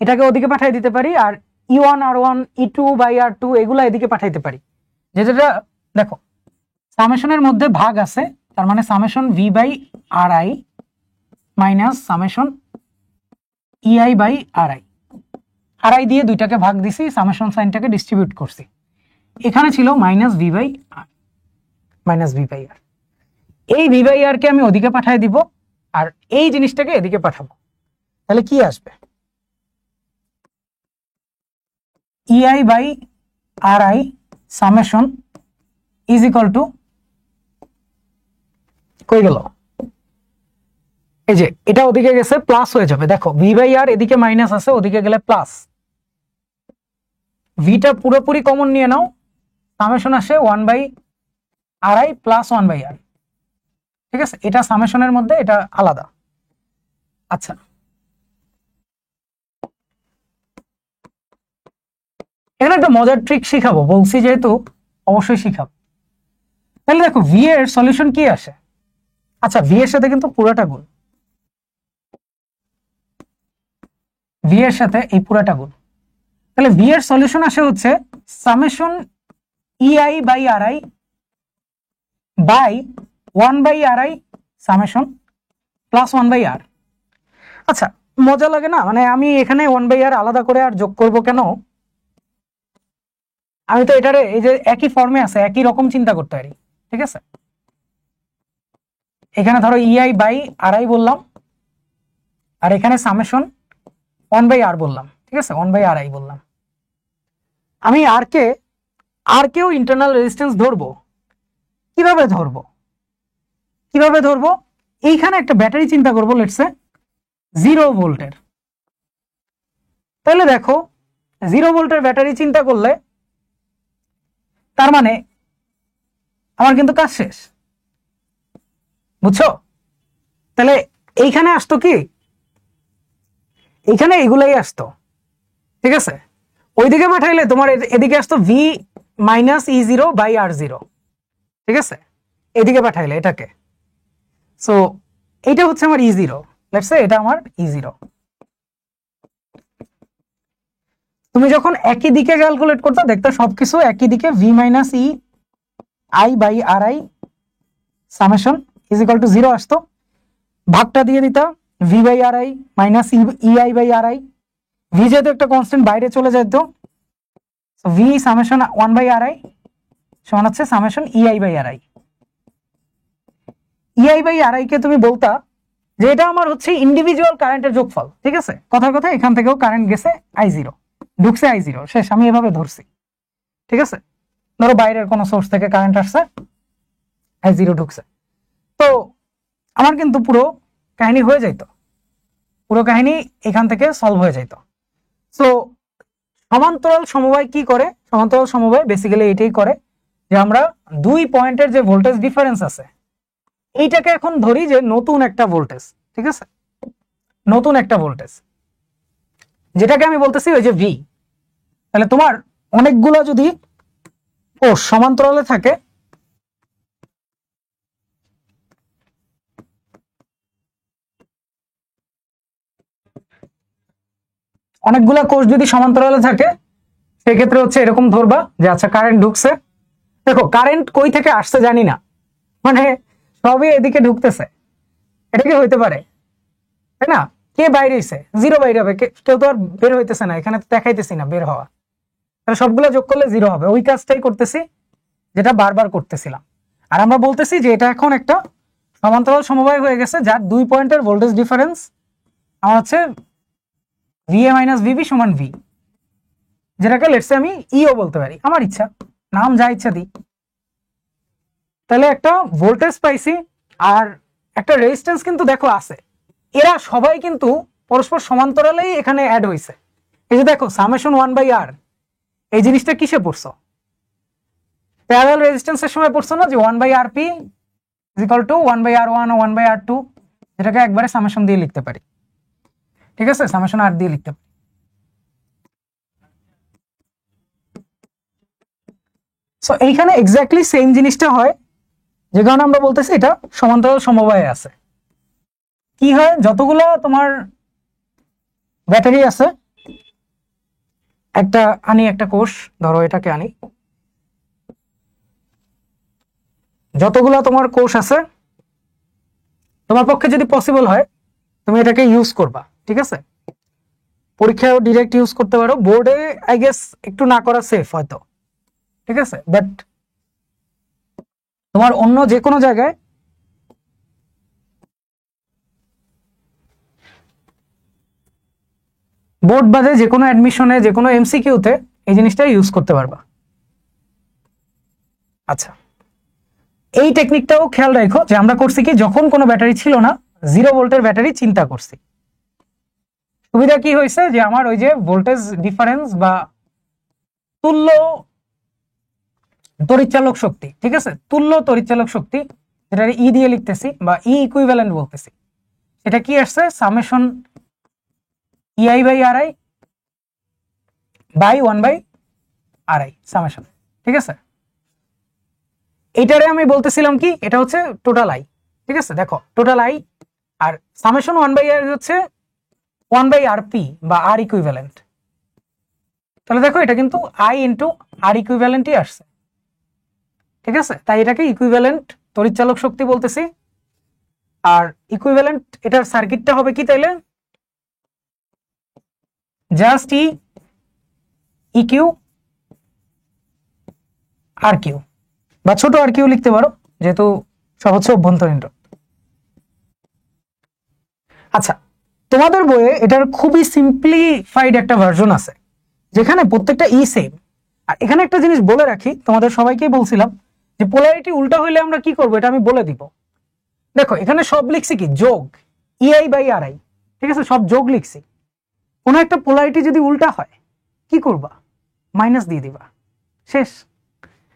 এটাকে ওদিকে পাঠিয়ে দিতে পারি, আর E1 R1 E2 by R2 এগুলা এদিকে পাঠাইতে পারি। যেটা দেখো সামেশনের মধ্যে ভাগ আছে, তার মানে summation V by R I minus summation EI by R I দিয়ে দুইটাকে ভাগ দিছি, সামেশন সাইনটাকে ডিস্ট্রিবিউট করছি। এখানে ছিল minus V by R, minus V by R. এই ভি বাই আর কে আমি ওদিকে পাঠিয়ে দিব, আর এই জিনিসটাকে এদিকে পাঠাবো। তাহলে কি আসবে? EI by R I summation is equal to, কই গেল? এই যে এটা ওদিকে গেছে প্লাস হয়ে যাবে। দেখো ভি বাই আর এদিকে মাইনাস আছে, ওদিকে গেলে প্লাস। ভিটা পুরোপুরি কমন নিয়ে নাও, সামেশন আসে 1 by R I plus 1 by R. ঠিক আছে, এটা সামেশনের মধ্যে, এটা আলাদা। আচ্ছা, এখানে একটা মজার ট্রিক শিখাবো, বলছি যেহেতু অবশ্যই শিখাবো। তাহলে দেখো ভি এর সলিউশন কি আসে? আচ্ছা, ভি এর সাথে কিন্তু পুরোটা গুণ, ভি এর সাথে এই পুরোটা গুণ। তাহলে ভি এর সলিউশন আসে হচ্ছে summation EI by R I by 1 by R I summation plus 1 by R. আচ্ছা, মজা লাগে না? মানে আমি এখানে 1 বাই আর আলাদা করে আর যোগ করব কেন? আমি তো এটারে এই যে একই ফর্মে আছে, একই রকম চিন্তা করতে পারি। ঠিক আছে, এখানে ধরো ইআই বাই আর আই বললাম, আর এখানে সামেশন 1 বাই আর বললাম। ঠিক আছে, 1 বাই আর আই বললাম। আমি আর কেও ইন্টারনাল রেজিস্ট্যান্স ধরবো। কিভাবে ধরবো? কিভাবে ধরবো? এইখানে একটা ব্যাটারি চিন্তা করবো, লেটস সে 0 ভোল্টের। তাহলে দেখো 0 ভোল্টের ব্যাটারি চিন্তা করলে তার মানে আমার কিন্তু কাজ শেষ, বুঝছো? তাহলে এইখানে আসতো কি? এইখানে এগুলাই আসতো। ঠিক আছে, ওইদিকে পাঠাইলে তোমার এদিকে আসতো V minus E zero by R zero. ঠিক আছে, এদিকে পাঠাইলে এটাকে। সো এইটা হচ্ছে আমার ই জিরো, লেটস সে এটা আমার ই জিরো। তুমি যখন একই দিকে ক্যালকুলেট করতে দেখতে সবকিছু একই দিকে, V minus E I by R I summation is equal to 0 আসতো। ভাগটা দিয়ে দিতা V by R I minus E I by R I. V যেহেতু একটা কনস্ট্যান্ট বাইরে চলে যেত, V summation 1 by R I সমান হচ্ছে summation EI by R I. EI by R I কে তুমি বলতা যে এটা আমার হচ্ছে ইন্ডিভিজুয়াল কারেন্টের যোগফল। ঠিক আছে, কথার কথা এখান থেকেও কারেন্ট গেছে I0, ঢুকছে I0, শেষ। আমি এভাবে ধরছি। ঠিক আছে, ধরো বাইরের কোনো সোর্স থেকে কারেন্ট আসছে, I0 ঢুকছে, তো আমার কিন্তু পুরো কাহিনী হয়ে যাইতো, পুরো কাহিনী এখান থেকে সলভ হয়ে যাইতো। সো সমান্তরাল সমবায় কি করে? সমান্তরাল সমবায় বেসিক্যালি এটাই করে যে আমরা দুই পয়েন্টের যে ভোল্টেজ ডিফারেন্স আছে এইটাকে এখন ধরি যে নতুন একটা ভোল্টেজ। ঠিক আছে, নতুন একটা ভোল্টেজ, যেটাকে আমি বলতেছি ওই যে ভি। তাহলে তোমার অনেকগুলো যদি সমান্তরালে থাকে, অনেকগুলা কোষ যদি সমান্তরালে থাকে, সেক্ষেত্রে হচ্ছে এরকম ধরবা যে আচ্ছা কারেন্ট ঢুকছে। দেখো কারেন্ট কই থেকে আসছে জানি না, মানে সবই এদিকে ঢুকতেছে, এটা কি হইতে পারে? তাই না? কে বাইরে হইছে? 0 বাইরে হবে, কেউ তো আর বের হইতেছে না, এখানে তো দেখাইতেছি না বের হওয়া। তাহলে সবগুলো যোগ করলে 0 হবে। ওই কাজটাই করতেছি যেটা বারবার করতেছিলাম। আর আমরা বলতেছি যে এটা এখন একটা সমান্তরাল সমবায় হয়ে গেছে যার দুই পয়েন্টের ভোল্টেজ ডিফারেন্স আমার হচ্ছে ভিএ মাইনাস ভিবি সমান ভি, যেটাকে লেটসে আমি ইও বলতে পারি, আমার ইচ্ছা, নাম যা ইচ্ছা দিই। তাহলে একটা ভোল্টেজ পাইছি আর একটা রেজিস্ট্যান্স কিন্তু দেখো আছে, এরা সবাই কিন্তু পরস্পর সমান্তরালেই এখানে অ্যাড হয়েছে। এই যে দেখো সামেশন 1 বাই আর, এই জিনিসটা কিসে পড়ছো? প্যারালাল রেজিস্ট্যান্সের সময় পড়ছো না যে 1 by R P is equal to 1 by R one ও 1 বাই আর টু, যেটাকে একবারে সামেশন দিয়ে লিখতে পারি, ঠিক আছে, সামেশন আর দিয়ে লিখতে পারি। সো এইখানে এক্স্যাক্টলি সেম জিনিসটা হয়, যে কারণে আমরা বলতেছি এটা সমান্তরাল সমবায়ে আছে। কি হয়, যতগুলো তোমার ব্যাটারি আছে, একটা আনি, একটা কোষ ধরো, এটাকে আনি, যতগুলো তোমার কোষ আছে তোমার পক্ষে যদি পসিবল হয় তুমি এটাকে ইউজ করবা, ঠিক আছে, পরীক্ষায় ডিরেক্ট ইউজ করতে পারো, বোর্ডে আই গেস একটু না করা সেফ হয়তো, ঠিক আছে, বাট তোমার অন্য যে কোনো জায়গায় বোর্ড বাদে যে কোনো অ্যাডমিশনে, যে কোনো এমসিকিউতে এই জিনিসটা ইউজ করতে পারবা। আচ্ছা, এই টেকনিকটাও খেয়াল রাখো যে আমরা করছি কি, যখন কোনো ব্যাটারি ছিল না, 0 ভোল্টের ব্যাটারি চিন্তা করছি। সুবিধা কি হয়েছে, যে আমার ওই যে ভোল্টেজ ডিফারেন্স বা তুল্য তড়িৎচালক শক্তি, ঠিক আছে, তুল্য তড়িৎচালক শক্তি, যেটা ই দিয়ে লিখতেছি বা ই ইকুইভ্যালেন্ট বলতেছি, এটা কি আসছে, summation EI by R I by 1/RI summation, ঠিক আছে। এটারে আমি বলতেছিলাম কি, এটা হচ্ছে টোটাল আই, ঠিক আছে, দেখো total I, R summation 1/R হচ্ছে 1/RP বা আর ইকুইভ্যালেন্ট। তাহলে দেখো এটা কিন্তু আই ইন্টু আর ইকুইভ্যালেন্টই আসছে, ঠিক আছে, তাই এটাকে ইকুইভ্যালেন্ট তড়িৎচালক শক্তি বলতেছি। আর ইকুইভ্যালেন্ট এটার সার্কিটটা হবে কি তাইলে, just E Q R Q, বা ছোট আর কিউ লিখতে পারো, যেহেতু সব হচ্ছে অভ্যন্তরীণ রোধ। আচ্ছা, তোমাদের বইয়ে এটার খুবই সিম্পলিফাইড একটা ভার্সন আছে, যেখানে প্রত্যেকটা ই সেম। আর এখানে একটা জিনিস বলে রাখি, তোমাদের সবাইকেই বলছিলাম যে পোলারিটি উল্টা হইলে আমরা কি করবো, এটা আমি বলে দিব। দেখো এখানে সব লিখছি কি, যোগ ইআই বাই আর আই, ঠিক আছে, সব যোগ লিখছি। কোনো একটা পোলারিটি যদি উল্টা হয় কি করবা, মাইনাস দিয়ে দিবা, শেষ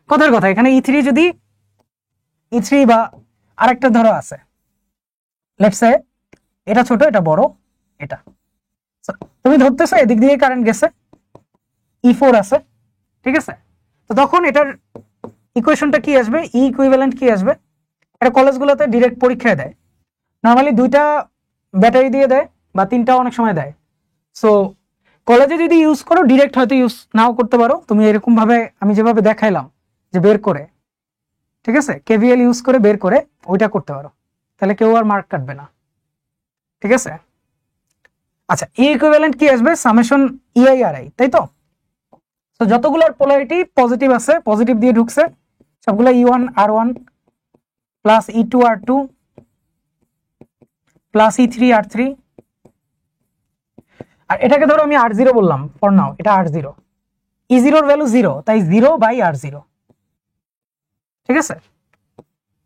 কথার কথা। এখানে E3 যদি E3 বা আরেকটা ধরো আছে, লেটস সে এটা ছোট এটা বড়, এটা তুমি ধরতেছো এদিক দিয়ে কারেন্ট গেছে, E4 আছে, ঠিক আছে, তো তখন এটার ইকুয়েশনটা কি আসবে, ই ইকুইভ্যালেন্ট কি আসবে, এটা কলেজগুলোতে ডিরেক্ট পরীক্ষায় দেয়, নর্মালি 2টা ব্যাটারি দিয়ে দেয় বা 3টাও অনেক সময় দেয়। সো কলেজে যদি ইউজ করো, ডিরেক্ট হয়তো ইউজ নাও করতে পারো, তুমি এরকম ভাবে আমি যেভাবে দেখাইলাম যে বের করে, ঠিক আছে, কেভিএল ইউজ করে বের করে ওইটা করতে পারো, তাহলে কেউ আর মার্ক কাটবে না, ঠিক আছে। আচ্ছা, ই ইকুইভ্যালেন্ট কি আসবে, সামেশন ইআই আর আই, তাই তো। তো যতগুলোর পোলারিটি পজিটিভ আছে, পজিটিভ দিয়ে ঢুকছে, সবগুলো E1 R1 plus E2 R2 plus E3 R3, আর এটাকে ধরো আমি R0 বললাম ফর নাও, এটা R0, E0 এর ভ্যালু 0, তাই 0/R0, ঠিক আছে।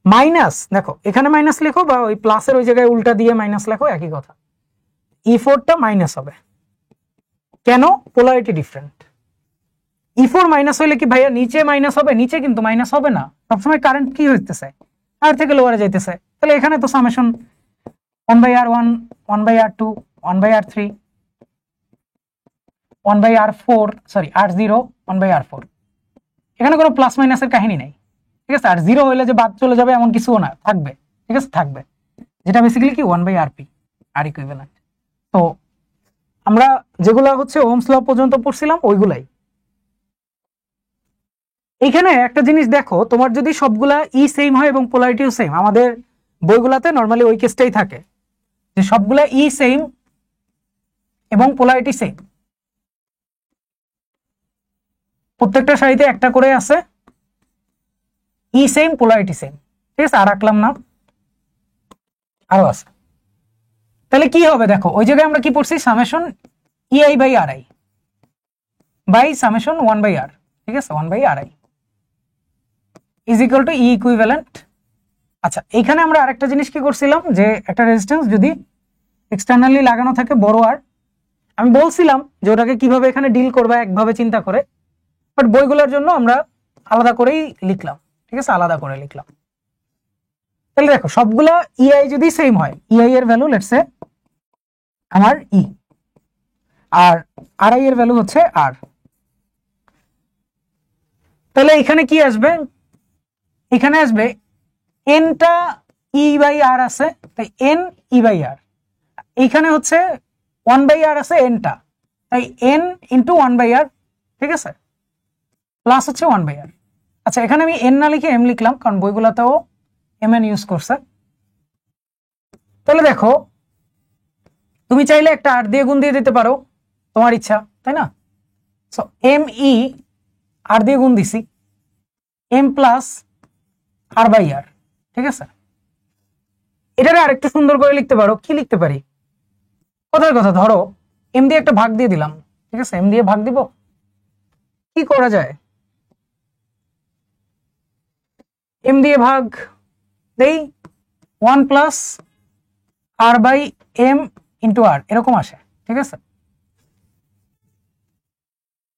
মাইনাস, দেখো এখানে মাইনাস লেখো বা ওই প্লাসের ওই জায়গায় উল্টা দিয়ে মাইনাস লেখো, একই কথা। E4টা মাইনাস হবে কেন, পোলারিটি ডিফারেন্ট। E4 মাইনাস হইলে কি ভাইয়া নিচে মাইনাস হবে, নিচে কিন্তু মাইনাস হবে না, সবসময় কারেন্ট কি হইতেছে, আর থেকে লোয়ারে যাইতেছে, তাহলে এখানে তো summation 1/R1 1/R2 1/R3 1/R4 sorry R0 1/R4, এখানে কোনো প্লাস মাইনাসের কাহিনী নাই, ঠিক আছে। আর 0 হইলে যে বাদ চলে যাবে এমন কিছুও না, থাকবে, ঠিক আছে, থাকবে, যেটা বেসিক্যালি কি 1/RP আর ইকুইভ্যালেন্ট। তো আমরা যেগুলো হচ্ছে ওহমস ল পর্যন্ত পড়ছিলাম ওইগুলাই। এইখানে একটা জিনিস দেখো, তোমার যদি সবগুলা ই সেম হয় এবং পোলারিটিও সেম, আমাদের বইগুলাতে নরমালি ওই কেসটাই থাকে যে সবগুলা ই সেম এবং পোলারিটি সেম, প্রত্যেকটা সারিতে একটা করে আছে ই সেম পোলারিটি সেম, ঠিক আছে। আর রাখলাম না, আরো আছে। তাহলে কি হবে দেখো, ওই জায়গায় আমরা কি পড়ছি, summation EI by R I by summation 1/R, ঠিক আছে, 1/RI is equal to E equivalent. আচ্ছা, এইখানে আমরা আরেকটা জিনিস কি করছিলাম, যে একটা রেজিস্ট্যান্স যদি এক্সটার্নালি লাগানো থাকে বড় আর, আমি বলছিলাম যে ওটাকে কিভাবে এখানে ডিল করবে একভাবে চিন্তা করে, বাট বইগুলোর জন্য আমরা আলাদা করেই লিখলাম, ঠিক আছে, আলাদা করে লিখলাম। তাহলে দেখো সবগুলা ইআই যদি সেম হয়, ইআই এর ভ্যালু লেটস সে আমার ই, আর আর আই এর ভ্যালু হচ্ছে আর। তাহলে এখানে কি আসবে, এখানে আসবে এনটা ই বাই আর আছে, তাই এন ই বাই আর। এইখানে হচ্ছে 1/r আছে এনটা, তাই এন ইন্টু 1/r, ঠিক আছে, প্লাস হচ্ছে 1/r। আচ্ছা এখানে আমি এন না লিখে এম লিখলাম, কারণ বইগুলোতেও এম এন ইউজ করছে। তাহলে দেখো তুমি চাইলে একটা আর দিয়ে গুণ দিয়ে দিতে পারো, তোমার ইচ্ছা, তাই না? সো এম ই আর দিয়ে গুণ দিছি, M plus R by R, ঠিক আছে। এটারে আরেকটু সুন্দর করে লিখতে পারো, কি লিখতে পারি, কথার কথা, ধরো এম দিয়ে একটা ভাগ দিয়ে দিলাম, ঠিক আছে, এম দিয়ে ভাগ দিব, কি করা যায়, এম দিয়ে ভাগ দেই 1 plus R by M into R, এরকম আসে, ঠিক আছে।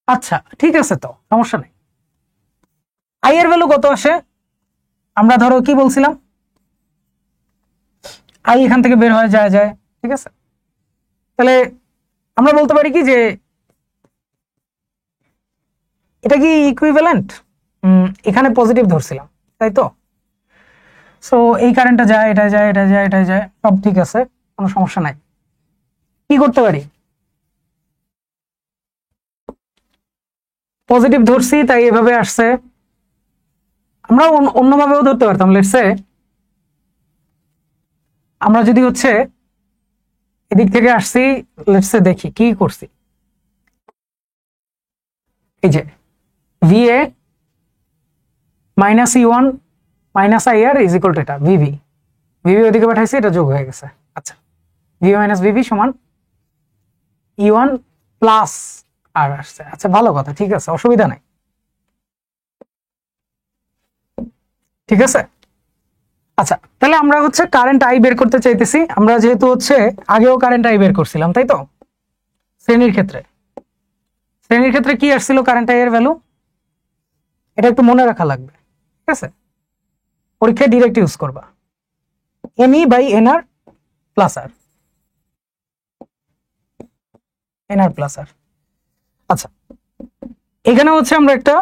আচ্ছা ঠিক আছে, তো সমস্যা নেই। আই এর ভ্যালু কত আসে, আমরা ধরো কি বলছিলাম, আই এখান থেকে বের হয়ে যায়, ঠিক আছে। তাহলে আমরা বলতে পারি কি যে এটা কি ইকুইভ্যালেন্ট, এখানে পজিটিভ ধরছিলাম, তাই তো। সো এই কারেন্টটা যায়, এটা যায়, এটা যায়, এটা যায়, সব ঠিক আছে, কোনো সমস্যা নাই। কি করতে পারি, পজিটিভ ধরছি তাই এভাবে আসছে, আমরা অন্যভাবেও ধরতে পারতাম, লেটস সে আমরা যদি হচ্ছে এদিক থেকে আসছি, লেটস সে দেখি কি করছি, এই যে VA minus E one minus I R is equal to এটা ভিভি, ভিভি ওদিকে পাঠাইছি, এটা যোগ হয়ে গেছে। আচ্ছা ভিভি মাইনাস ভিভি সমান ই ওয়ান প্লাস আর আসছে, আচ্ছা ভালো কথা, ঠিক আছে, অসুবিধা নাই, ঠিক আছে। আচ্ছা তাহলে আমরা হচ্ছে কারেন্ট আই বের করতে চাইতেছি, আমরা যেহেতু হচ্ছে আগেও কারেন্ট আই বের করছিলাম, তাই তো, শ্রেণীর ক্ষেত্রে, শ্রেণীর ক্ষেত্রে কি আসছিল কারেন্ট আই এর ভ্যালু, এটা একটু মনে রাখা লাগবে, ঠিক আছে, পরীক্ষায় ডিরেক্ট ইউজ করবা, N E by N R plus R, N R plus R. আচ্ছা এখানে হচ্ছে আমরা একটা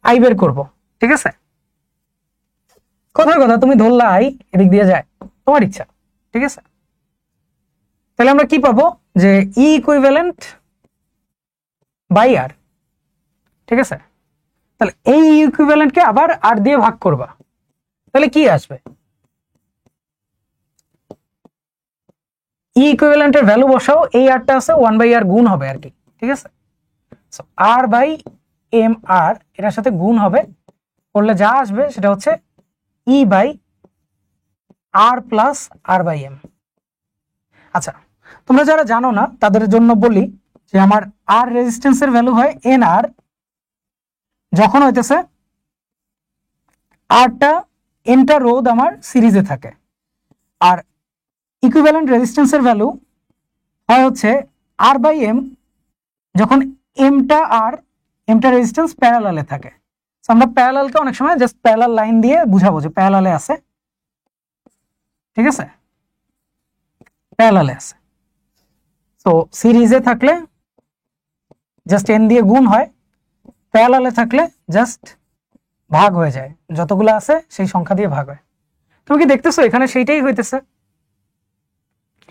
আই বের করব, ঠিক আছে, কথার কথা তুমি ধরলা আই এদিক দিয়ে যায়, তোমার ইচ্ছা, ঠিক আছে। তাহলে আমরা কি পাবো, যে ই ইকুইভ্যালেন্ট বাই আর, ঠিক আছে। তাহলে এই ইকুইভ্যালেন্টকে আবার আর দিয়ে ভাগ করবা, তাহলে কি আসবে, ই ইকুইভ্যালেন্টের ভ্যালু বসাও, এই আরটা আছে 1/r গুণ হবে আর কি, ঠিক আছে। আর বাই এম আর এটার সাথে গুণ হবে, করলে যা আসবে সেটা হচ্ছে E by R plus R by M. আচ্ছা তোমরা যারা জানো না তাদের জন্য বলি যে আমার আর রেজিস্ট্যান্সের ভ্যালু হয় এন আর, যখন হইতেছে আরটা এনটা রোধ আমার সিরিজে থাকে, আর ইকুইভ্যালেন্ট রেজিস্ট্যান্সের ভ্যালু হয় হচ্ছে আর বাই এম, যখন এমটা আর এমটা রেজিস্ট্যান্স প্যারালালে থাকে। আমরা প্যারালালকে অনেক সময় জাস্ট প্যারালাল লাইন দিয়ে বুঝাবো যে প্যারালালে আছে, ঠিক আছে, প্যারালালে আছে। তো সিরিজে থাকলে জাস্ট এন দিয়ে গুণ হয়, প্যারালালে থাকলে জাস্ট ভাগ হয়ে যায়, যতগুলো আছে সেই সংখ্যা দিয়ে ভাগ হয়। তুমি কি দেখতেছো এখানে সেইটাই হইতেছে,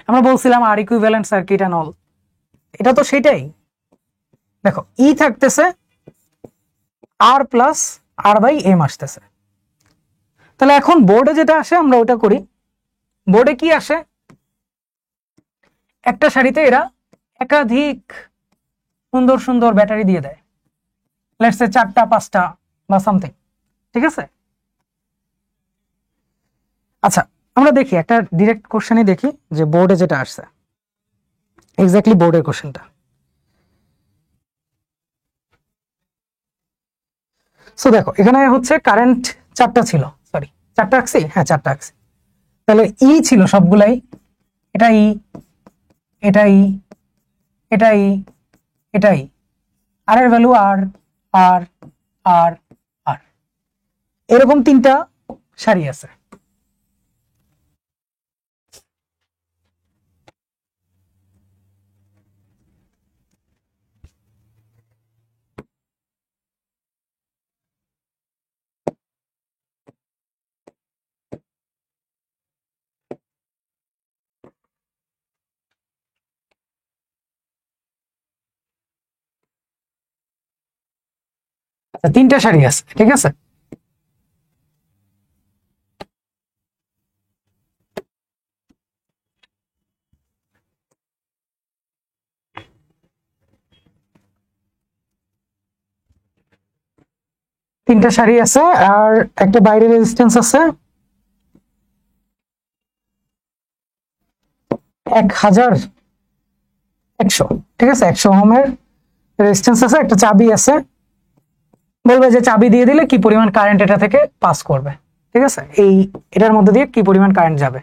আমরা বলছিলাম আর ইকুইভ্যালেন্ট সার্কিট এন্ড অল, এটা তো সেটাই। দেখো ই থাকতেছে আর প্লাস আর বাই এম আসতেছে, তাহলে এখন বোর্ডে যেটা আসে আমরা ওটা করি। বোর্ডে কি আসে, একটা সারিতে এরা একাধিক সুন্দর সুন্দর ব্যাটারি দিয়ে দেয়, লেটস সে 4টা 5টা বা সামথিং, ঠিক আছে। আচ্ছা আমরা দেখি একটা ডিরেক্ট কোশ্চেনই দেখি যে বোর্ডে যেটা আসছে, এক্স্যাক্টলি বোর্ডের কোশ্চেনটা। সো দেখো এখানে হচ্ছে কারেন্ট 4টা ছিল, সরি 4টা রাখছি, হ্যাঁ 4টা রাখছি। তাহলে ই ছিল সবগুলাই, এটা ই, এটা ই, এটা ই, এটা ই, আর এর ভ্যালু আর আর আর আর, এরকম 3টা সারি আছে। আচ্ছা, 3টা সারি আছে, ঠিক আছে। তিনটা সারি আছে আর একটা বাইরে রেজিস্ট্যান্স আছে 1100, ঠিক আছে। 100 ওহমের রেজিস্ট্যান্স আছে, একটা চাবি আছে। বলবে যে চাবি দিয়ে দিলে কি পরিমাণ কারেন্ট এটা থেকে পাস করবে, ঠিক আছে। এটার মধ্যে দিয়ে কি পরিমাণ কারেন্ট যাবে,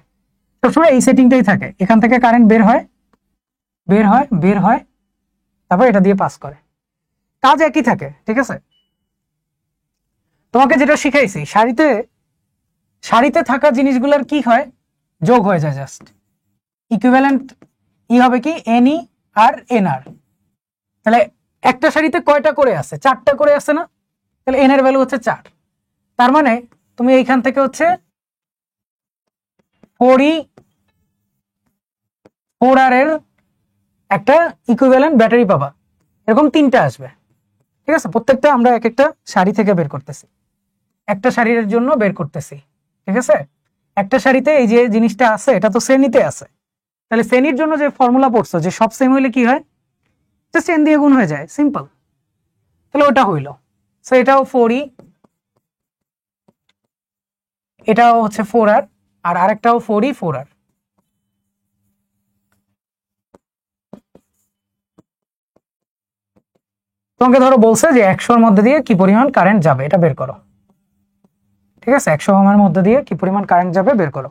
সবসময় এই সেটিংটাই থাকে। এখান থেকে কারেন্ট বের হয়, বের হয়, বের হয়, তারপর এটা দিয়ে পাস করে। কাজ একই থাকে, ঠিক আছে। তোমাকে যেটা শিখাইছি, সারিতে থাকা জিনিসগুলোর কি হয়, যোগ হয়ে যায় জাস্ট। ইকুইভ্যালেন্ট হবে কি এনই আর এনআর। তাহলে একটা সারিতে কয়টা করে আছে, 4টা করে আছে না, তাহলে এন এর ভ্যালু হচ্ছে 4। তার মানে তুমি এইখান থেকে হচ্ছে 4R এর একটা ইকুইভ্যালেন্ট ব্যাটারি পাবা। এরকম 3টা আসবে, ঠিক আছে। প্রত্যেকটা আমরা এক একটা সারি থেকে বের করতেছি, একটা সারির জন্য বের করতেছি, ঠিক আছে। একটা সারিতে এই যে জিনিসটা আছে এটা তো শ্রেণীতে আছে, তাহলে শ্রেণীর জন্য যে ফর্মুলা পড়ছো যে সব সেম হইলে কি হয়, জাস্ট এন দিয়ে গুণ হয়ে যায়, সিম্পল। তাহলে ওটা হইল। সো এটাও 4E, এটাও হচ্ছে 4R, আর আরেকটাও 4E 4R। তোমাকে ধরো বলছে যে 100-র মধ্যে দিয়ে কি পরিমাণ কারেন্ট যাবে এটা বের করো, ঠিক আছে। 100 ওহমের মধ্যে দিয়ে কি পরিমাণ কারেন্ট যাবে বের করো।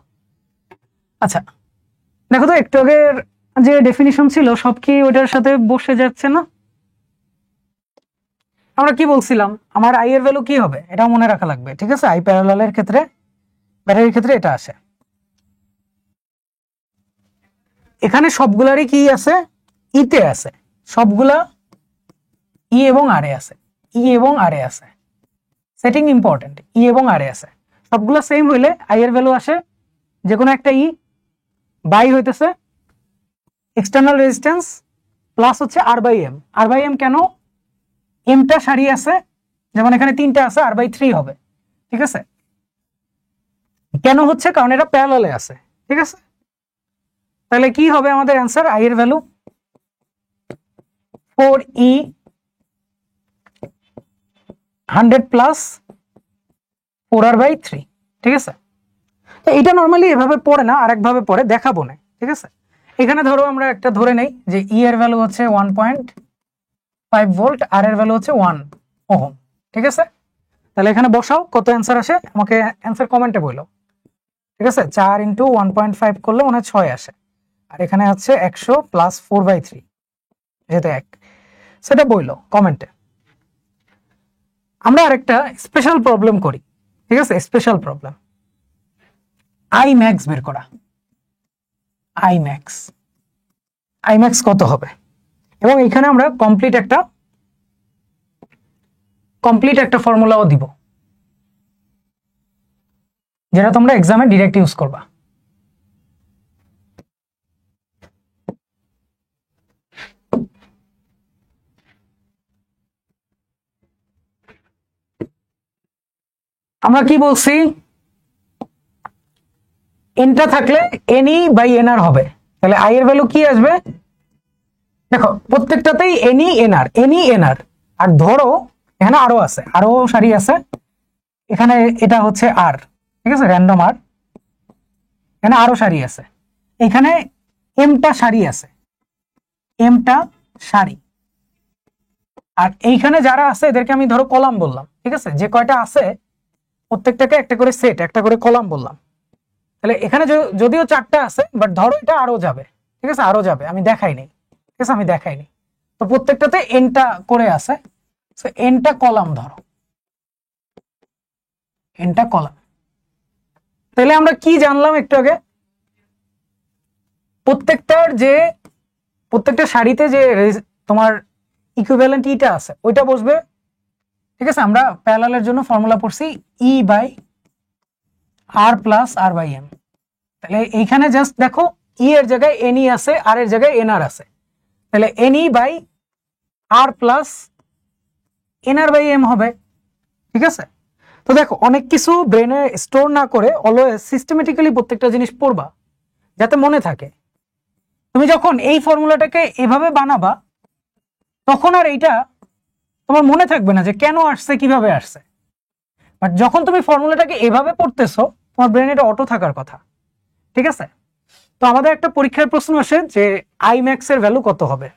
আচ্ছা, দেখো তো একটু আগের যে ডেফিনিশন ছিল সব কি ওটার সাথে বসে যাচ্ছে না? আমরা কি বলছিলাম, আমার আই এর ভ্যালু কি হবে এটা মনে রাখা লাগবে, ঠিক আছে। আই প্যারালালের ক্ষেত্রে, ব্যাটারির ক্ষেত্রে এটা আসে। এখানে সবগুলারই কি আছে, ইতে আছে, সবগুলা ই এবং আর এ আছে, ই এবং আর এ আছে। সেটিং ইম্পর্টেন্ট, ই এবং আর এ আছে। সবগুলা সেম হইলে আই এর ভ্যালু আসে যে কোনো একটা ই বাই হইতেছে এক্সটার্নাল রেজিস্ট্যান্স প্লাস হচ্ছে R by M. R by M কেন, এমটা সারি আছে, যেমন এখানে 3টা আছে, আর বাই 3 হবে, ঠিক আছে। কেন হচ্ছে, কারণ এটা প্যারালালে আছে, ঠিক আছে। তাহলে কি হবে আমাদের অ্যান্সার, আই এর ভ্যালু 4E 100 প্লাস 4R/3, ঠিক আছে। তো এটা নর্মালি এভাবে পড়ে না, আরেকভাবে পড়ে, দেখাবো না, ঠিক আছে। এখানে ধরো আমরা একটা ধরে নেই যে ই এর ভ্যালু হচ্ছে 1.5 ভোল্ট, আর এর ভ্যালু হচ্ছে 1 ওহম, ঠিক আছে। তাহলে এখানে বসাও কত অ্যান্সার আসে, আমাকে অ্যান্সার কমেন্টে বলো, ঠিক আছে। 4 × 1.5 করলে মনে হয় 6 আসে, আর এখানে হচ্ছে 100 প্লাস 4/3, যেহেতু 1, সেটা বইলো কমেন্টে। আমরা আরেকটা স্পেশাল প্রবলেম করি, ঠিক আছে। স্পেশাল প্রবলেম, আই ম্যাক্স বের করা। আই ম্যাক্স কত হবে, এবং এখানে আমরা কমপ্লিট একটা ফর্মুলাও দিব, যেটা তোমরা এক্সামে ডিরেক্ট ইউজ করবা। আমরা কি বলছি, এনটা থাকলে এনই বাই এনআর হবে। তাহলে আই এর ভ্যালু কি আসবে, দেখো প্রত্যেকটাতেই এনই এনআর, আর ধরো এখানে আরো আছে, আরো সারি আছে, এখানে এটা হচ্ছে আর, ঠিক আছে, র্যান্ডম আর, এখানে আরো সারি আছে, এখানে এমটা সারি আছে, এমটা সারি, আর এইখানে যারা আছে এদেরকে আমি ধরো কলাম বললাম, ঠিক আছে। যে কয়টা আছে প্রত্যেকটাকে একটা করে সেট, একটা করে কলাম বললাম। তাহলে এখানে যদিও 4টা আছে, বাট ধরো এটা আরো যাবে, ঠিক আছে, আরো যাবে, আমি দেখাইনি, ঠিক আছে, আমি দেখাইনি। তো প্রত্যেকটাতে এনটা করে আছে, এনটা কলাম, ধরো এনটা কলাম। তাহলে আমরা কি জানলাম একটু আগে, প্রত্যেকটা সারিতে যে তোমার ইকুইভ্যালেন্ট ইটা আছে ওইটা বসবে, ঠিক আছে। আমরা প্যারালালের জন্য ফর্মুলা পড়ছি E by R plus R by M. তাহলে এইখানে জাস্ট দেখো ই এর জায়গায় এনই আছে, আর এর জায়গায় এনআর আছে, তাহলে NE by R plus NR by M হবে, ঠিক আছে? তো দেখো অনেক কিছু ব্রেনে স্টোর না করে অলওয়েজ সিস্টেমেটিক্যালি প্রত্যেকটা জিনিস পড়বা যাতে মনে থাকে। তুমি যখন এই ফর্মুলাটাকে এভাবে বানাবা তখন আর এইটা তোমার মনে থাকবে না যে কেন আসছে কিভাবে আসছে, বাট যখন তুমি ফর্মুলাটাকে এভাবে পড়তেছো তোমার ব্রেনে এটা অটো থাকার কথা। ঠিক আছে? তো আমাদের একটা পরীক্ষার প্রশ্ন আসে যে আই ম্যাক্স এর ভ্যালু কত হবে,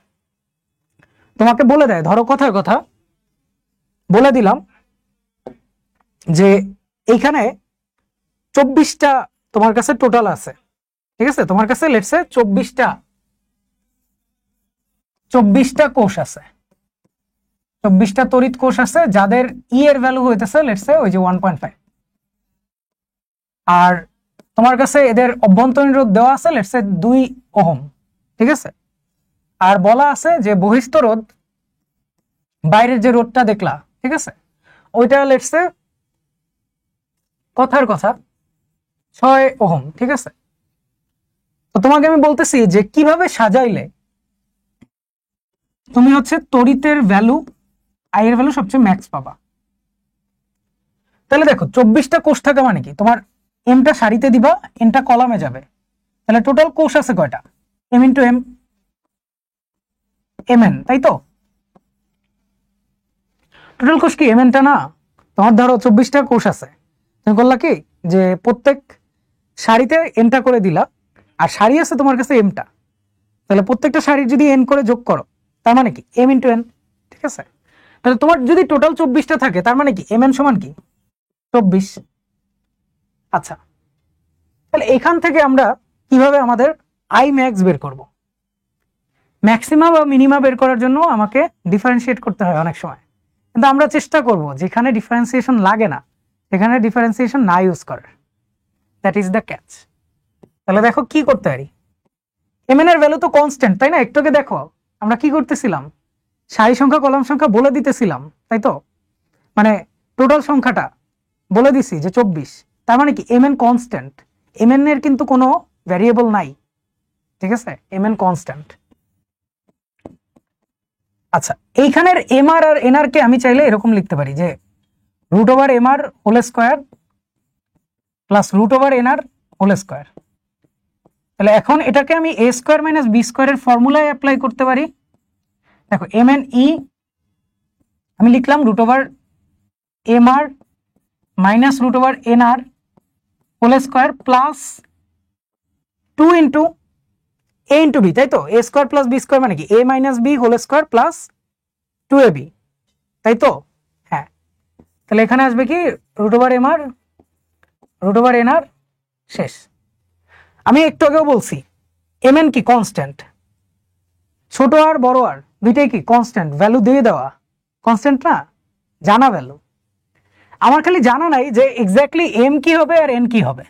তোমাকে বলে দেয়, ধরো কথার কথা বলে দিলাম যে এইখানে 24টা তোমার কাছে টোটাল আছে। ঠিক আছে? তোমার কাছে লেটস সে 24টা কোষ আছে, 24টা তড়িৎ কোষ আছে যাদের ই এর ভ্যালু হইতেছে লেটস সে ওই যে 1.5, আর তোমার কাছে এদের অভ্যন্তরীণ রোধ দেওয়া আছে লেটস সে 2 ওহম। ঠিক আছে? আর বলা আছে যে বহিস্থ রোধ, বাইরের যে রোধটা দেখলা, ঠিক আছে, ওইটা লেটস সে কথার কথা 6 ওহম। ঠিক আছে? তো তোমাকে আমি বলতেছি যে কিভাবে সাজাইলে তুমি হচ্ছে তড়িতের ভ্যালু, আই এর ভ্যালু সবচেয়ে ম্যাক্স পাবা। তাহলে দেখো 24টা কোষ থাকা মানে কি, তোমার এমটা সারিতে দিবা, এনটা কলামে যাবে, তাহলে টোটাল কোষ আছে কয়টা, M into M, M N, তাই তো? টোটাল কোষ কি এম এনটা না? তোমার ধরো 24টা কোষ আছে, তুমি করলা কি যে প্রত্যেক সারিতে এনটা করে দিলা, আর সারি আছে তোমার কাছে এমটা, তাহলে প্রত্যেকটা সারির যদি এন করে যোগ করো তার মানে কি এম ইন্টু এন। ঠিক আছে? তাহলে তোমার যদি টোটাল 24টা থাকে তার মানে কি এম এন সমান কি 24। আচ্ছা, তাহলে এখান থেকে আমরা কিভাবে আমাদের আই ম্যাক্স বের করব? ম্যাক্সিমা বা মিনিমা বের করার জন্য আমাকে ডিফারেন্সিয়েট করতে হয় অনেক সময়, কিন্তু আমরা চেষ্টা করব যেখানে ডিফারেন্সিয়েশন লাগে না সেখানে ডিফারেন্সিয়েশন না ইউজ করার। That is the catch. তাহলে দেখো কি করতে পারি, এম এন এর ভ্যালু তো কনস্ট্যান্ট, তাই না? একটুকে দেখো আমরা কি করতেছিলাম, সারি সংখ্যা কলাম সংখ্যা বলে দিতেছিলাম, তাই তো? মানে টোটাল সংখ্যাটা বলে দিছি যে 24, তার মানে কি M N constant, M N এর কিন্তু কোনো ভ্যারিয়েবল নাই। ঠিক আছে? M N constant. আচ্ছা, এইখানের এম আর আর এন আর কে আমি চাইলে এরকম লিখতে পারি যে root over M R whole square plus root over N R whole square. তাহলে এখন এটাকে আমি এ স্কোয়ার মাইনাস বি স্কোয়ারের ফর্মুলায় অ্যাপ্লাই করতে পারি। দেখো এম এন ই আমি লিখলাম root over M R minus root over N R whole square plus 2 into A into B, তাই তো? A square plus B square মানে কি A minus B whole square plus 2ab, তাই তো? হ্যাঁ, তাহলে এখানে আসবে কি root over M R root over N R, শেষ। আমি একটু আগেও বলছি এম এন কি কনস্ট্যান্ট, ছোট আর বড় আর দুইটাই কি কনস্ট্যান্ট, ভ্যালু দিয়ে দেওয়া কনস্ট্যান্ট না, জানা ভ্যালু। আমার খালি জানা নাই যে এক্স্যাক্টলি এম কি হবে আর এন কি হবে,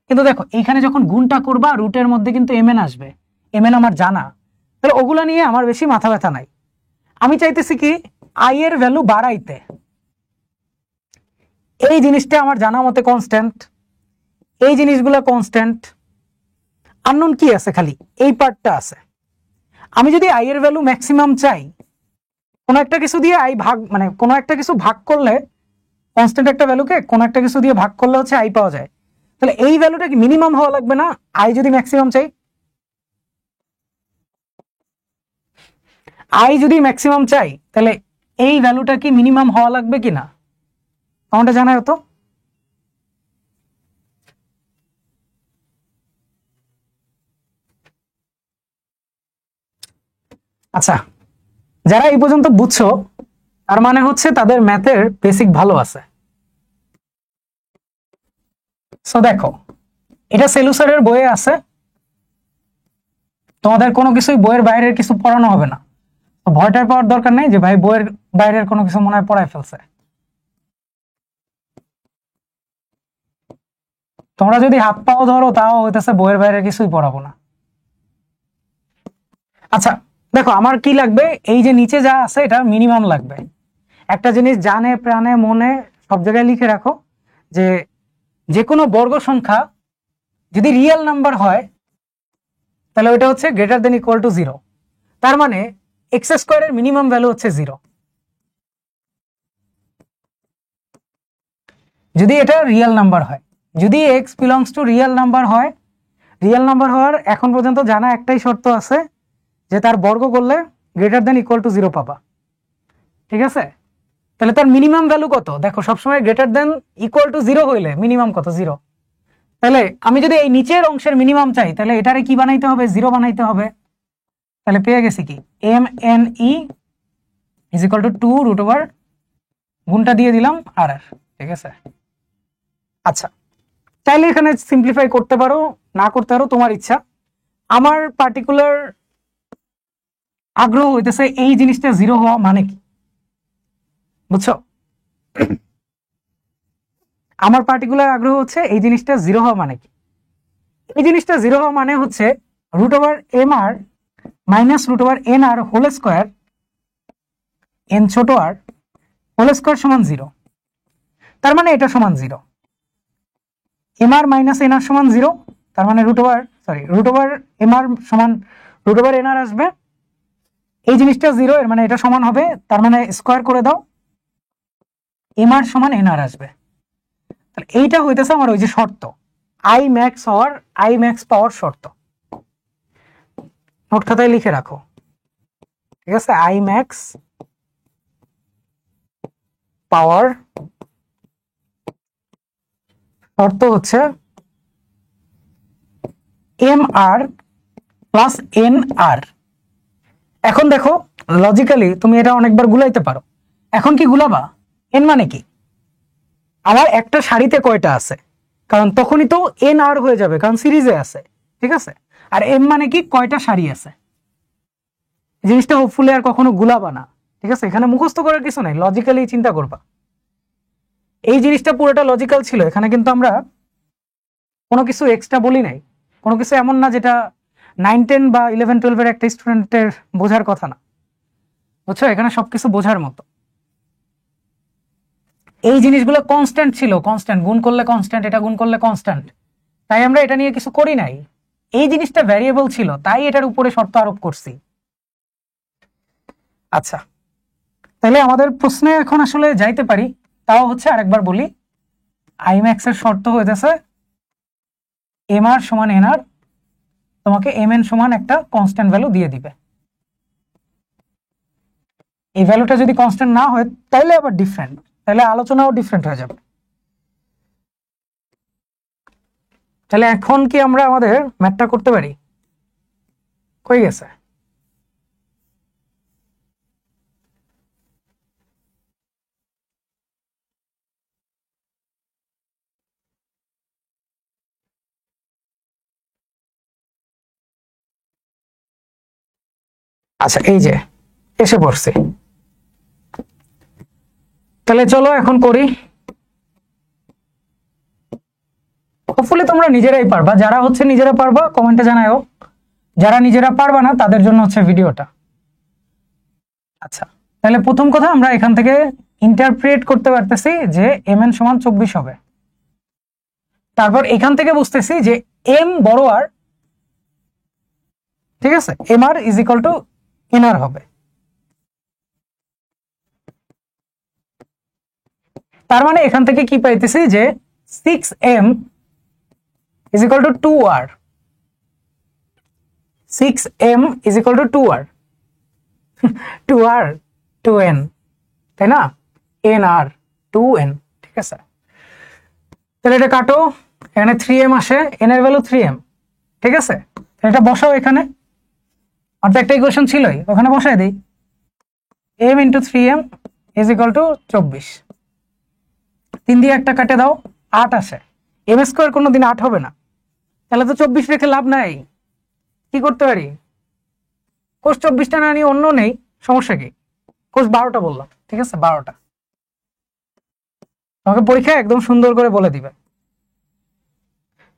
কিন্তু দেখো এইখানে যখন গুণটা করবা রুটের মধ্যে কিন্তু এম এন আসবে, এম এন আমার জানা, তাহলে ওগুলা নিয়ে আমার বেশি মাথা ব্যথা নাই। আমি চাইতেছি কি আই এর ভ্যালু বাড়াইতে, এই জিনিসটা আমার জানা মতে কনস্ট্যান্ট, এই জিনিসগুলো কনস্ট্যান্ট, আননোন কি আছে খালি এই পার্টটা আছে। আমি যদি আই এর ভ্যালু ম্যাক্সিমাম চাই, কোনো একটা কিছু দিয়ে আই ভাগ, মানে কোনো একটা কিছু ভাগ করলে কনস্ট্যান্ট একটা ভ্যালুকে কোনো একটা কিছু দিয়ে ভাগ করলে হচ্ছে আই পাওয়া যায়, তাহলে এই ভ্যালুটা কি মিনিমাম হওয়া লাগবে না আই যদি ম্যাক্সিমাম চাই? আই যদি ম্যাক্সিমাম চাই তাহলে এই ভ্যালুটা কি মিনিমাম হওয়া লাগবে কিনা আমারটা জানাই হতো। আচ্ছা, যারা এই পর্যন্ত বুঝছো তার মানে হচ্ছে তাদের ম্যাথের বেসিক ভালো আছে। সো দেখো এটা সেলুসারের বইয়ে আছে, তোমাদের কোনো কিছুই বইয়ের বাইরের কিছু পড়ানো হবে না, তো ভয়টার পাওয়ার দরকার নেই যে ভাই বইয়ের বাইরের কোনো কিছু মনে হয় পড়ায় ফেলছে। তোমরা যদি হাত পাও ধরো তাও হইতেছে বইয়ের বাইরের কিছুই পড়াবো না। আচ্ছা দেখো আমার কি লাগবে, এই যে নিচে যা আছে এটা মিনিমাম লাগবে। একটা জিনিস জানে প্রাণে মনে সব জায়গায় লিখে রাখো যে যে কোনো বর্গ সংখ্যা যদি রিয়েল নাম্বার হয় তাহলে ওইটা হচ্ছে গ্রেটার দেন ইকুয়াল টু 0, তার মানে এক্স স্কোয়ারের মিনিমাম ভ্যালু হচ্ছে 0। যদি এটা রিয়েল নাম্বার হয়, যদি x belongs to real number হয়, রিয়েল নাম্বার হওয়ার এখন পর্যন্ত জানা একটাই শর্ত আছে যে তার বর্গ করলে গ্রেটার দেন ইকুয়াল টু 0 পাবা। ঠিক আছে, তাহলে তার মিনিমাম ভ্যালু কত? দেখো সবসময় গ্রেটার দেন ইকুয়াল টু 0 হইলে মিনিমাম কত? 0। তাহলে আমি যদি এই নিচের অংশের মিনিমাম চাই তাহলে এটারে কি বানাইতে হবে? 0 বানাইতে হবে। তাহলে পেয়ে গেছি কি M N E is equal to 2 root over গুণটা দিয়ে দিলাম আর আর। ঠিক আছে, আচ্ছা চাইলে এখানে সিম্পলিফাই করতে পারো, না করতে পারো, তোমার ইচ্ছা। আমার পার্টিকুলার আগ্রহ হইতেছে এই জিনিসটা 0 হওয়া মানে কি, বুঝছো? আমার পার্টিকুলার আগ্রহ হচ্ছে এই জিনিসটা 0 হওয়া মানে কি। এই জিনিসটা 0 হওয়া মানে হচ্ছে root over M R minus root over N R whole square, N ছোট আর হোল স্কোয়ার সমান 0। তার মানে এটা সমান 0। এম আর মাইনাস এন আর সমান 0, তার মানে রুট ওভার এম আর সমান রুট ওভার এন আর আসবে। এই জিনিসটা 0, এর মানে এটা সমান হবে, তার মানে স্কোয়ার করে দাও, এম আর সমান এন আর আসবে। তাহলে এইটা হইতেছে আমার ওই যে শর্ত, আই ম্যাক্স পাওয়ার শর্ত। নোট খাতায় লিখে রাখো, ঠিক আছে? আই ম্যাক্স পাওয়ার শর্ত হচ্ছে এম আর প্লাস এন আর। এখন দেখো লজিক্যালি তুমি এটা অনেকবার গুলাইতে পারো, এখন কি গুলাবা? এন মানে কি? আমার একটা সারিতে কয়টা আছে, কারণ তখনই তো এন আর হয়ে যাবে, কারণ সিরিজে আছে। ঠিক আছে, আর এম মানে কি? কয়টা সারি আছে। জিনিসটা হোপফুলি আর কখনো গুলাবা না। ঠিক আছে, এখানে মুখস্থ করার কিছু নাই, লজিক্যালি চিন্তা করবা। এই জিনিসটা পুরোটা লজিক্যাল ছিল, এখানে কিন্তু আমরা কোনো কিছু এক্সট্রা বলি নাই, কোনো কিছু এমন না যেটা 9, 10 বা 11, 12 একটা স্টুডেন্টের বোঝার কথা না, বুঝছো? এখানে সবকিছু বোঝার মতো। এই জিনিসগুলো কনস্ট্যান্ট ছিল, কনস্ট্যান্ট, গুণ করলে কনস্ট্যান্ট, এটা গুণ করলে কনস্ট্যান্ট, তাই আমরা এটা নিয়ে কিছু করি নাই। এই জিনিসটা ভ্যারিয়েবল ছিল, তাই এটার উপরে শর্ত আরোপ করছি। আচ্ছা, তাহলে আমাদের প্রশ্নে এখন আসলে যাইতে পারি, তাও হচ্ছে আরেকবার বলি, আই ম্যাক্স এর শর্ত হইতেছে এম আর সমান এন আর, তোমাকে এম এন সমান একটা কনস্ট্যান্ট ভ্যালু দিয়ে দিবে। এই ভ্যালুটা যদি কনস্ট্যান্ট না হয় তাহলে আবার ডিফারেন্ট, তাহলে আলোচনাও ডিফারেন্ট হয়ে যাবে। তাহলে এখন কি আমরা আমাদের ম্যাথটা করতে পারি? কই গেছে? আচ্ছা এই যে এসে পড়ছে, তাহলে চলো এখন করি। হোপফুলি তোমরা নিজেরাই পারবা, যারা হচ্ছে নিজেরা পারবা কমেন্টে জানাও, যারা নিজেরা পারবা না তাদের জন্য হচ্ছে ভিডিওটা। আচ্ছা, তাহলে প্রথম কথা আমরা এখান থেকে ইন্টারপ্রেট করতে পারতেছি যে এম এন সমান 24 হবে। তারপর এখান থেকে বুঝতেছি যে এম বড় আর, ঠিক আছে, M R is equal to N R হবে। তার মানে এখান থেকে কি পাইতেছি যে 6m is equal to 2r, 6m is equal to 2r 2r 2n, তাই না? nr 2n, ঠিক আছে। তাহলে এটা কাটো, এখানে 3m আসে, n এর ভ্যালু 3m, ঠিক আছে। এটা বসাও এখানে, আর তো একটা ইকুয়েশন ছিলই, ওখানে বসাই দেই, m into 3m is equal to 24। 3 দিয়ে একটা কাটে দাও, 8 আসে। m স্কোয়ার কোনোদিন 8 হবে না, তাহলে তো 24 রেখে লাভ নাই। কি করতে পারি? কোষ 24টা না নিয়ে অন্য নেই, সমস্যা কি? কোষ 12টা বললাম, ঠিক আছে, 12টা তোমাকে পরীক্ষায় একদম সুন্দর করে বলে দিবে।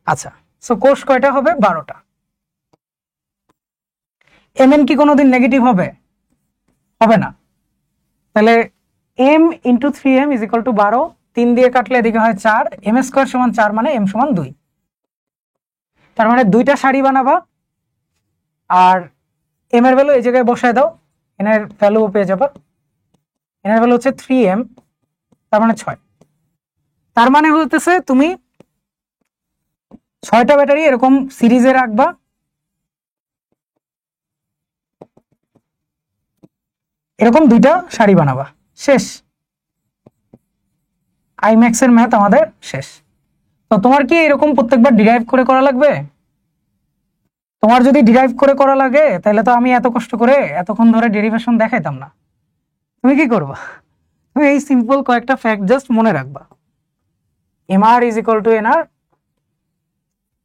আচ্ছা, সো কোষ কয়টা হবে? 12টা। mn কি কোনোদিন নেগেটিভ হবে? হবে না। তাহলে m into 3m is equal two 12, 3 দিয়ে কাটলে এদিকে হয় 4, m স্কোয়ার সমান 4 মানে m সমান 2। তার মানে দুইটা সারি বানাবা, আর m এর ভ্যালু এই জায়গায় বসায় দাও, n এর ভ্যালু পেয়ে যাবা। n এর ভ্যালু হচ্ছে 3m, তার মানে 6। তার মানে হতেছে তুমি 6টা ব্যাটারি এরকম সিরিজে রাখবা, এরকম 2টা সারি বানাবা, শেষ। আইম্যাক্স এর ম্যাথ আমাদের শেষ। তো তোমার কি এরকম প্রত্যেকবার ডিরাইভ করে করা লাগবে? তোমার যদি ডিরাইভ করে করা লাগে তাহলে তো আমি এত কষ্ট করে এতক্ষণ ধরে ডেরিভেশন দেখাইতাম না। তুমি কি করবা? তুমি এই সিম্পল কয়েকটা ফ্যাক্ট জাস্ট মনে রাখবা, mr is equal two nr,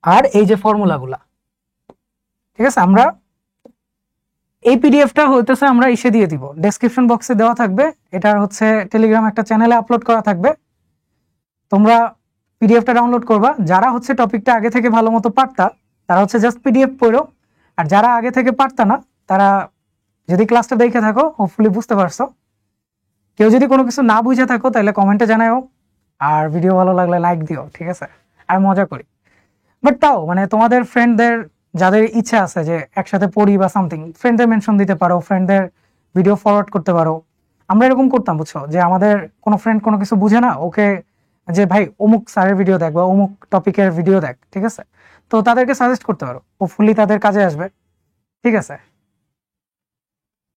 আর এই যে ফর্মুলাগুলা, ঠিক আছে? আমরা এই পিডিএফটা হইতেছে আমরা ইসে দিয়ে দিব, ডেসক্রিপশন বক্সে দেওয়া থাকবে, এটার হচ্ছে টেলিগ্রাম একটা চ্যানেলে আপলোড করা থাকবে। তোমরা পিডিএফটা ডাউনলোড করবা, যারা হচ্ছে টপিকটা আগে থেকে ভালো মতো পারতা তারা হচ্ছে জাস্ট পিডিএফ পড়ো, আর যারা আগে থেকে পারতা না তারা যদি ক্লাসটা দেখে থাকো হোপফুলি বুঝতে পারছো। কেউ যদি কোনো কিছু না বুঝে থাকো তাহলে কমেন্টে জানাও, আর ভিডিও ভালো লাগলে লাইক দিও, ঠিক আছে? আর মজা করি, বাট তাও মানে তোমাদের ফ্রেন্ডদের যাদের ইচ্ছা আছে যে একসাথে পড়ি বা সামথিং, ফ্রেন্ডদের মেনশন দিতে পারো, ফ্রেন্ডদের ভিডিও ফরওয়ার্ড করতে পারো। আমরা এরকম করতাম, বুঝছো, যে আমাদের কোনো ফ্রেন্ড কোনো কিছু বুঝে না, ওকে যে ভাই অমুক স্যারের ভিডিও দেখ বা অমুক টপিকের ভিডিও দেখ, ঠিক আছে? তো তাদেরকে সাজেস্ট করতে পারো, হোপফুলি তাদের কাজে আসবে, ঠিক আছে?